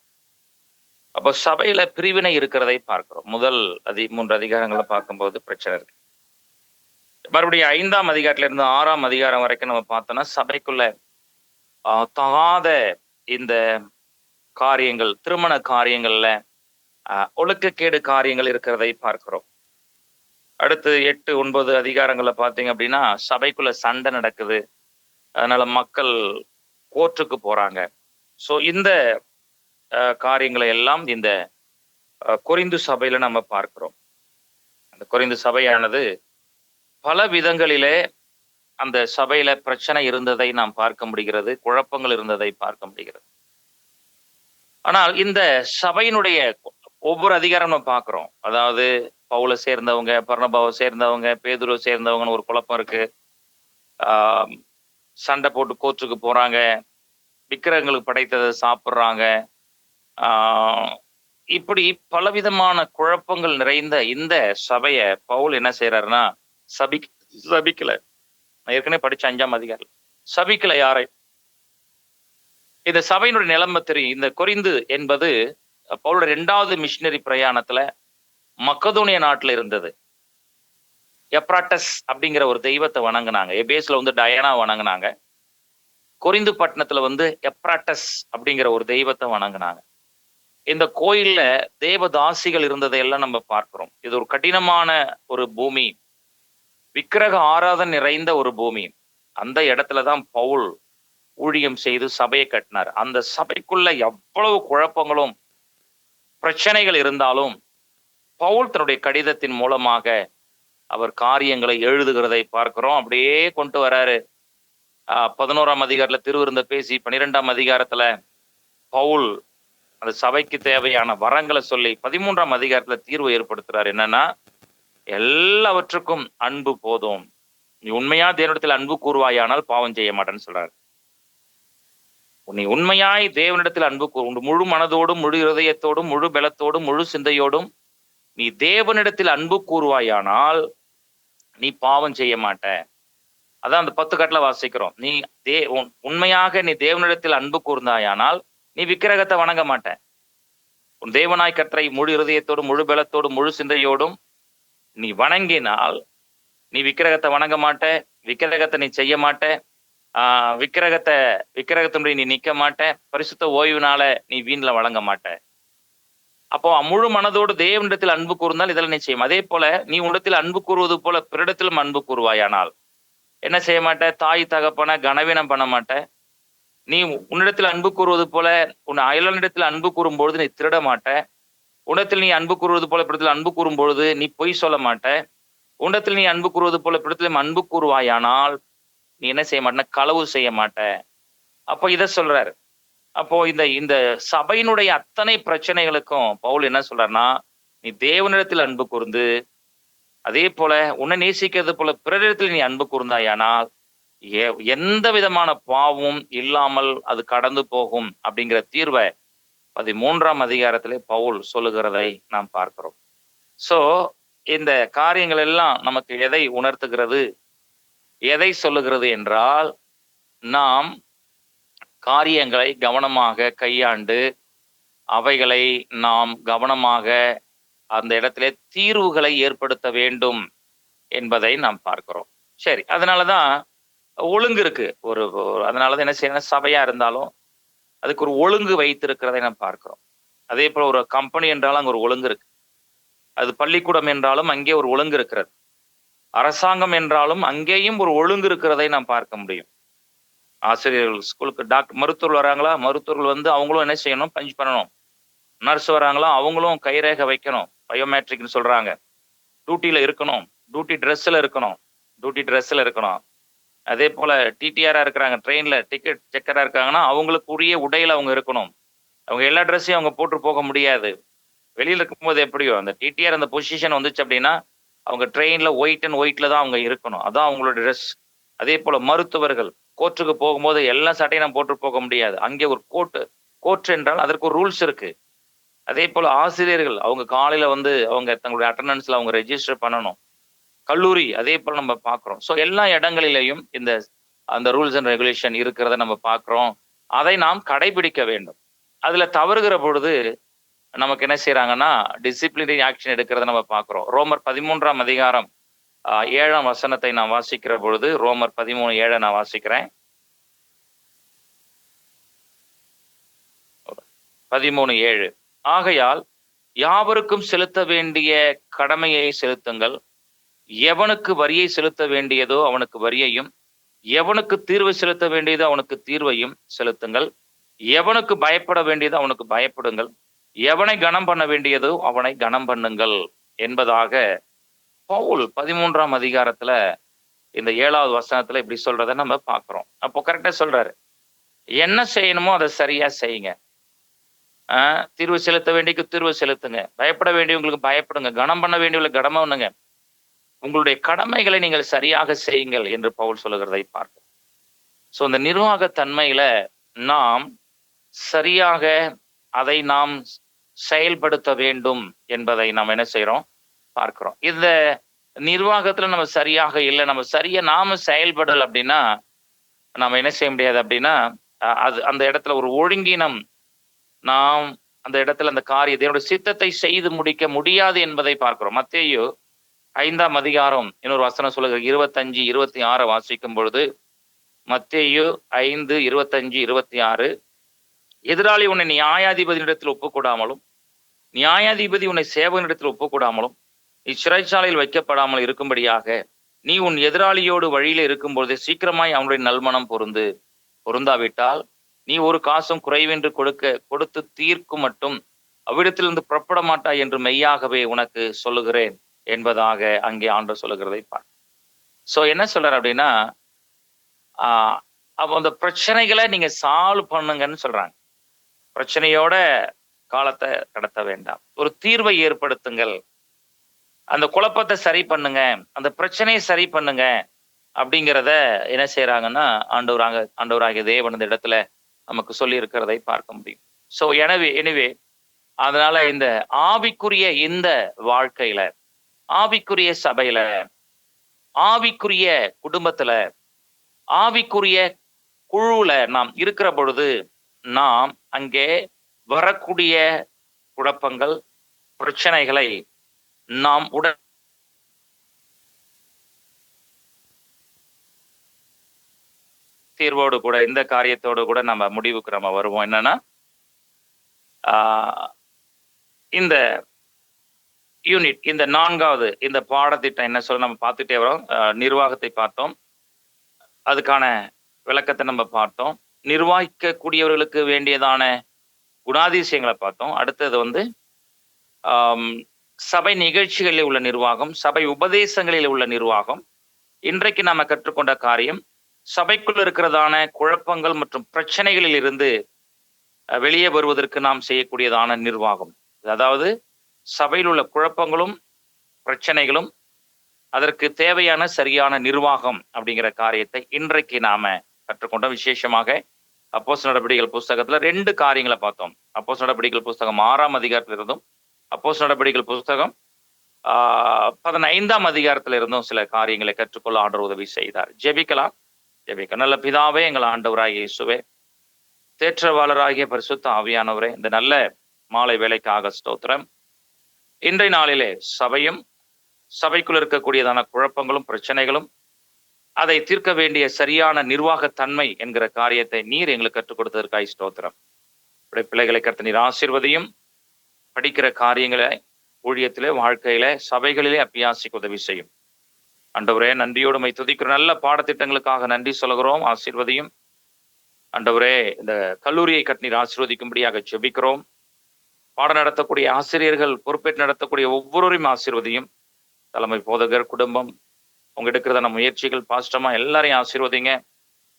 அப்போ சபையில பிரிவினை இருக்கிறதை பார்க்கிறோம். முதல் 3 அதிகாரங்களை பார்க்கும்போது பிரச்சனை இருக்கு. மறுபடியும் 5ஆம் அதிகாரத்துல இருந்து 6ஆம் அதிகாரம் வரைக்கும் நம்ம பார்த்தோம்னா சபைக்குள்ள தகாத இந்த காரியங்கள், திருமண காரியங்கள்ல ஒழுக்கக்கேடு காரியங்கள் இருக்கிறதை பார்க்கிறோம். அடுத்து 8, 9 அதிகாரங்கள்ல பார்த்தீங்க அப்படின்னா சபைக்குள்ள சண்டை நடக்குது. அதனால மக்கள் கோர்ட்டுக்கு போறாங்க. ஸோ இந்த காரியங்களை எல்லாம் இந்த கொரிந்து சபையில நம்ம பார்க்கிறோம். அந்த கொரிந்து சபையானது பல விதங்களிலே அந்த சபையில பிரச்சனை இருந்ததை நாம் பார்க்க முடிகிறது, குழப்பங்கள் இருந்ததை பார்க்க முடிகிறது. ஆனால் இந்த சபையினுடைய ஒவ்வொரு அதிகாரம் நம்ம பார்க்கிறோம். அதாவது பவுலை சேர்ந்தவங்க, பர்னபாவை சேர்ந்தவங்க, பேதுருவை சேர்ந்தவங்கன்னு ஒரு குழப்பம் இருக்கு. சண்டை போட்டு கோர்ட்டுக்கு போறாங்க, விக்கிரகங்களுக்கு படைத்ததை சாப்பிட்றாங்க. இப்படி பலவிதமான குழப்பங்கள் நிறைந்த இந்த சபையை பவுல் என்ன செய்யறாருன்னா சபிக்கல. நான் ஏற்கனவே படிச்ச 5ஆம் அதிகாரம் சபிக்கல யாரை. இந்த சபையினுடைய நிலைமை தெரியும். இந்த கொரிந்து என்பது பவுலோட 2வது மிஷினரி பிரயாணத்துல மக்கதோனிய நாட்டுல இருந்தது. எப்ராட்டஸ் அப்படிங்கிற ஒரு தெய்வத்தை வணங்குனாங்க. எபேஸ்ல வந்து டயானா வணங்குனாங்க. கொரிந்து பட்டணத்துல வந்து எப்ராட்டஸ் அப்படிங்கிற ஒரு தெய்வத்தை வணங்குனாங்க. இந்த கோயில்ல தேவதாசிகள் இருந்ததையெல்லாம் நம்ம பார்க்கிறோம். இது ஒரு கடினமான ஒரு பூமி, விக்கிரக ஆராதனை நிறைந்த ஒரு பூமி. அந்த இடத்துலதான் பவுல் ஊழியம் செய்து சபையை கட்டினார். அந்த சபைக்குள்ள எவ்வளவு குழப்பங்களும் பிரச்சனைகள் இருந்தாலும் பவுல் தன்னுடைய கடிதத்தின் மூலமாக அவர் காரியங்களை எழுதுகிறதை பார்க்கிறோம். அப்படியே கொண்டு வராரு. 11ஆம் அதிகாரத்துல திருவிருந்த பேசி 12ஆம் அதிகாரத்துல பவுல் அந்த சபைக்கு தேவையான வரங்களை சொல்லி 13ஆம் அதிகாரத்துல தீர்வு ஏற்படுத்துறாரு. என்னன்னா, எல்லாவற்றுக்கும் அன்பு போதும், நீ உண்மையா தேவனிடத்தில் அன்பு கூறுவாயானால் பாவம் செய்ய மாட்டேன்னு சொல்றாரு. நீ உண்மையாய் தேவனிடத்தில் அன்பு முழு மனதோடும், முழு இருதயத்தோடும், முழு பலத்தோடும், முழு சிந்தையோடும் நீ தேவனிடத்தில் அன்பு கூறுவாயானால் நீ பாவம் செய்ய மாட்ட. அதான் அந்த 10 கட்டளை வாசிக்கிறோம். நீ உண்மையாக நீ தேவனிடத்தில் அன்பு கூர்ந்தாயானால் நீ விக்கிரகத்தை வணங்க மாட்ட. உன் தேவனாய் கர்த்தரை முழு இருதயத்தோடும், முழு பலத்தோடும், முழு சிந்தையோடும் நீ வணங்கினால் நீ விக்கிரகத்தை வணங்க மாட்ட, விக்கிரகத்தை நீ செய்ய மாட்ட, விக்கிரகத்தினுடைய நீ நிக்க மாட்ட, பரிசுத்த ஓய்வுனால நீ வீண்ல வழங்க மாட்ட. அப்போ முழு மனதோடு தேவனிடத்தில் அன்பு கூர்ந்தால் இதெல்லாம் நிச்சயம். அதே போல நீ உன்னிடத்தில் அன்பு கூறுவது போல பிறரிடத்திலும் அன்பு கூறுவாயானால் என்ன செய்ய மாட்ட? தாய் தகப்பன கனவீனம் பண்ண மாட்ட. நீ உன்னிடத்தில் அன்பு கூறுவது போல உன் அயலனிடத்தில் அன்பு கூறும்பொழுது நீ திருட மாட்ட. உன்னிடத்தில் நீ அன்பு கூறுவது போல பிறத்தில் அன்பு கூறும் பொழுது நீ பொய் சொல்ல மாட்ட. உன்னிடத்தில் நீ அன்பு கூறுவது போல பிறத்திலும் அன்பு கூறுவாயானால் நீ என்ன செய்ய மாட்டேன்னா களவு செய்ய மாட்ட. அப்போ இதை சொல்றாரு. அப்போ இந்த சபையினுடைய அத்தனை பிரச்சனைகளுக்கும் பவுல் என்ன சொல்றாருன்னா, நீ தேவனிடத்தில் அன்பு கூர்ந்து அதே போல உன்னை நேசிக்கிறது போல பிறரிடத்தில் நீ அன்பு கூர்ந்தாயானால் எந்த விதமான பாவமும் இல்லாமல் அது கடந்து போகும் அப்படிங்கிற தீர்வை 13ஆம் அதிகாரத்திலே பவுல் சொல்லுகிறதை நாம் பார்க்கிறோம். சோ இந்த காரியங்கள் எல்லாம் நமக்கு எதை உணர்த்துகிறது, எதை சொல்லுகிறது என்றால், நாம் காரியங்களை கவனமாக கையாண்டு அவைகளை நாம் கவனமாக அந்த இடத்திலே தீர்வுகளை ஏற்படுத்த வேண்டும் என்பதை நாம் பார்க்கிறோம். சரி, அதனாலதான் ஒழுங்கு இருக்கு. அதனாலதான் என்ன செய்யணும், சபையா இருந்தாலும் அதுக்கு ஒரு ஒழுங்கு வைத்திருக்கிறதை நாம் பார்க்கிறோம். அதே போல ஒரு கம்பெனி என்றாலும் அங்க ஒரு ஒழுங்கு இருக்கு. அது பள்ளிக்கூடம் என்றாலும் அங்கே ஒரு ஒழுங்கு இருக்கிறது. அரசாங்கம் என்றாலும் அங்கேயும் ஒரு ஒழுங்கு இருக்கிறதை நாம் பார்க்க முடியும். ஆசிரியர்கள் ஸ்கூலுக்கு மருத்துவர்கள் வராங்களா, மருத்துவர்கள் வந்து அவங்களும் என்ன செய்யணும், பஞ்ச் பண்ணணும். நர்ஸ் வராங்களா, அவங்களும் கைரேகை வைக்கணும், பயோமெட்ரிக்னு சொல்றாங்க. டியூட்டியில இருக்கணும், டியூட்டி ட்ரெஸ்ல இருக்கணும். அதே போல டிடிஆரா இருக்கிறாங்க, ட்ரெயின்ல டிக்கெட் செக்கரா இருக்காங்கன்னா அவங்களுக்கு உரிய உடையில அவங்க இருக்கணும். அவங்க எல்லா ட்ரெஸ்ஸையும் அவங்க போட்டு போக முடியாது. வெளியில இருக்கும்போது எப்படியோ அந்த டிடிஆர் அந்த பொசிஷன் வந்துச்சு அப்படின்னா அவங்க ட்ரெயின்ல ஒயிட்ல தான் அவங்க இருக்கணும். அதான் அவங்களோட ட்ரெஸ். அதே போல மருத்துவர்கள் கோர்ட்டுக்கு போகும்போது எல்லா சட்டையும் நம்ம போட்டு போக முடியாது. அங்கே ஒரு கோர்ட் என்றால் அதற்கு ஒரு ரூல்ஸ் இருக்கு. அதே போல ஆசிரியர்கள் அவங்க காலையில வந்து அவங்க தங்களுடைய அட்டண்டன்ஸ்ல அவங்க ரெஜிஸ்டர் பண்ணணும். கல்லூரி அதே போல நம்ம பார்க்கிறோம். ஸோ எல்லா இடங்களிலையும் இந்த அந்த ரூல்ஸ் அண்ட் ரெகுலேஷன் இருக்கிறத நம்ம பார்க்கிறோம். அதை நாம் கடைபிடிக்க வேண்டும். அதுல தவறுகிற பொழுது நமக்கு என்ன செய்றாங்கன்னா, டிசிப்ளினரி ஆக்ஷன் எடுக்கிறத நம்ம பார்க்கிறோம். ரோமர் 13ஆம் அதிகாரம் 7ஆம் வசனத்தை நான் வாசிக்கிற பொழுது, ரோமர் 13:7 நான் வாசிக்கிறேன். 13:7 ஆகையால் யாவருக்கும் செலுத்த வேண்டிய கடமையை செலுத்துங்கள். எவனுக்கு வரியை செலுத்த வேண்டியதோ அவனுக்கு வரியையும், எவனுக்கு தீர்வு செலுத்த வேண்டியதோ அவனுக்கு தீர்வையும் செலுத்துங்கள். எவனுக்கு பயப்பட வேண்டியதோ அவனுக்கு பயப்படுங்கள். எவனை கனம் பண்ண வேண்டியதோ அவனை கனம் பண்ணுங்கள் என்பதாக பவுல் 13ஆம் அதிகாரத்துல இந்த 7வது வசனத்துல இப்படி சொல்றதை நம்ம பார்க்கிறோம். அப்போ கரெக்டா சொல்றாரு, என்ன செய்யணுமோ அதை சரியா செய்யுங்க. தீர்வு செலுத்த வேண்டியக்கு தீர்வு செலுத்துங்க. பயப்பட வேண்டியவங்களுக்கு பயப்படுங்க. கனம் பண்ண வேண்டியவங்களுக்கு கனம் பண்ணுங்க. உங்களுடைய கடமைகளை நீங்கள் சரியாக செய்யுங்கள் என்று பவுல் சொல்லுகிறதை பார்க்கிறோம். ஸோ இந்த நிர்வாக தன்மையில நாம் சரியாக அதை நாம் செயல்படுத்த வேண்டும் என்பதை நாம் என்ன செய்யறோம் பார்க்கிறோம். இந்த நிர்வாகத்துல நம்ம சரியாக இல்லை, நம்ம சரியா நாம செயல்படல் அப்படின்னா நம்ம என்ன செய்ய முடியாது அப்படின்னா, அது அந்த இடத்துல ஒரு ஒழுங்கினம், நாம் அந்த இடத்துல அந்த காரியத்தை என்னோட சித்தத்தை செய்து முடிக்க முடியாது என்பதை பார்க்கிறோம். மத்தேயு 5ஆம் அதிகாரம் இன்னொரு வசனம் சொல்லுகிற 25, 26 வாசிக்கும் பொழுது, மத்தேயு 5, 25, 26 எதிராளி உன்னை நியாயாதிபதியிடத்தில் ஒப்புக்கூடாமலும், நியாயாதிபதி உன்னை சேவகனிடத்தில் ஒப்புக்கூடாமலும், நீ சிறைச்சாலையில் வைக்கப்படாமல் இருக்கும்படியாக நீ உன் எதிராளியோடு வழியில இருக்கும்பொழுது சீக்கிரமாய் அவனுடைய நல்மனம் பொருந்தாவிட்டால் நீ ஒரு காசும் குறைவின்றி கொடுத்து தீர்க்கும் மட்டும் அவ்விடத்திலிருந்து புறப்பட மாட்டாய் என்று மெய்யாகவே உனக்கு சொல்லுகிறேன் என்பதாக அங்கே ஆண்டவர் சொல்லுகிறதை பார். சோ என்ன சொல்றாரு அப்படின்னா, அப்போ அந்த பிரச்சனைகளை நீங்க சால்வ் பண்ணுங்கன்னு சொல்றாங்க. பிரச்சனையோட காலத்தை கடத்த வேண்டாம், ஒரு தீர்வை ஏற்படுத்துங்கள், அந்த குழப்பத்தை சரி பண்ணுங்க, அந்த பிரச்சனையை சரி பண்ணுங்க அப்படிங்கிறத என்ன செய்யறாங்கன்னா ஆண்டவராகிய தேவன் இந்த இடத்துல நமக்கு சொல்லி இருக்கிறதை பார்க்க முடியும். சோ எனவே அதனால இந்த ஆவிக்குரிய இந்த வாழ்க்கையில, ஆவிக்குரிய சபையில, ஆவிக்குரிய குடும்பத்துல, ஆவிக்குரிய குழுவுல நாம் இருக்கிற பொழுது நாம் அங்கே வரக்கூடிய குழப்பங்கள், பிரச்சனைகளை நாம் தீர்வோடு கூட இந்த காரியத்தோடு கூட நம்ம முடிவுக்கு நம்ம வருவோம். என்னன்னா, இந்த யூனிட், இந்த 4வது இந்த பாடத்திட்டம் என்ன சொல்ல நம்ம பார்த்துட்டே வரோம். நிர்வாகத்தை பார்த்தோம், அதுக்கான விளக்கத்தை நம்ம பார்த்தோம். நிர்வகிக்கக்கூடியவர்களுக்கு வேண்டியதான குணாதிசயங்களை பார்த்தோம். அடுத்தது சபை நிகழ்ச்சிகளில் உள்ள நிர்வாகம், சபை உபதேசங்களில் உள்ள நிர்வாகம். இன்றைக்கு நாம கற்றுக்கொண்ட காரியம், சபைக்குள் இருக்கிறதான குழப்பங்கள் மற்றும் பிரச்சனைகளில் இருந்து வெளியே வருவதற்கு நாம் செய்யக்கூடியதான நிர்வாகம். அதாவது சபையில் உள்ள குழப்பங்களும் பிரச்சனைகளும், அதற்கு தேவையான சரியான நிர்வாகம் அப்படிங்கிற காரியத்தை இன்றைக்கு நாம கற்றுக்கொண்டோம். விசேஷமாக அப்போஸ்தலர் நடபடிகள் புஸ்தகத்துல 2 காரியங்களை பார்த்தோம். அப்போஸ்தலர் நடபடிகள் புஸ்தகம் 6ஆம் அதிகாரத்துல இருந்தும், அப்போஸ்தலர் நடபடிகள் புஸ்தகம் 15ஆம் அதிகாரத்துல இருந்தும் சில காரியங்களை கற்றுக்கொள்ள ஆண்டவர் உதவி செய்தார். ஜெபிக்கலாம். நல்ல பிதாவே, எங்கள் ஆண்டவராகிய இயேசுவே, தேற்றவாளராகிய பரிசுத்த ஆவியானவரே, இந்த நல்ல மாலை வேலைக்காக ஸ்தோத்திரம். இன்றைய நாளிலே சபையும் சபைக்குள் இருக்கக்கூடியதான குழப்பங்களும் பிரச்சனைகளும், அதை தீர்க்க வேண்டிய சரியான நிர்வாகத்தன்மை என்கிற காரியத்தை நீர் எங்களுக்கு கற்றுக் கொடுத்ததற்காக ஸ்தோத்திரம். பிள்ளைகளை கர்த்தர் நீர் ஆசீர்வதியும். படிக்கிற காரியங்களை ஊழியத்திலே, வாழ்க்கையில, சபைகளிலே அபியாசிக்க உதவி செய்யும். ஆண்டவரே, நன்றியோடு உம்மை துதிக்கிறோம். நல்ல பாடத்திட்டங்களுக்காக நன்றி சொல்கிறோம். ஆசீர்வதியும். ஆண்டவரே, இந்த கல்லூரியை கர்த்தர் ஆசீர்வதிக்கும்படியாக ஜெபிக்கிறோம். பாடம் நடத்தக்கூடிய ஆசிரியர்கள், பொறுப்பேற்று நடத்தக்கூடிய ஒவ்வொருவரையும் ஆசீர்வதியும். தலைமை போதகர், குடும்பம், உங்க எடுக்கிறதான முயற்சிகள், பாஸ்டமா எல்லாரையும் ஆசீர்வதிங்க.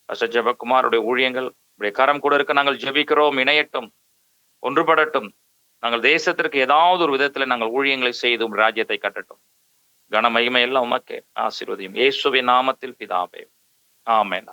பாஸ்டர் ஜெபக்குமாருடைய ஊழியங்கள் உடைய கரம் கூட இருக்க நாங்கள் ஜெபிக்கிறோம். இணையட்டும், ஒன்றுபடட்டும். நாங்கள் தேசத்திற்கு ஏதாவது ஒரு விதத்துல நாங்கள் ஊழியங்களை செய்து ராஜ்யத்தை கட்டட்டும். கன மகிமை எல்லாம் உமக்கே. ஆசீர்வதியும். இயேசுவின் நாமத்தில் பிதாவே. ஆமென்.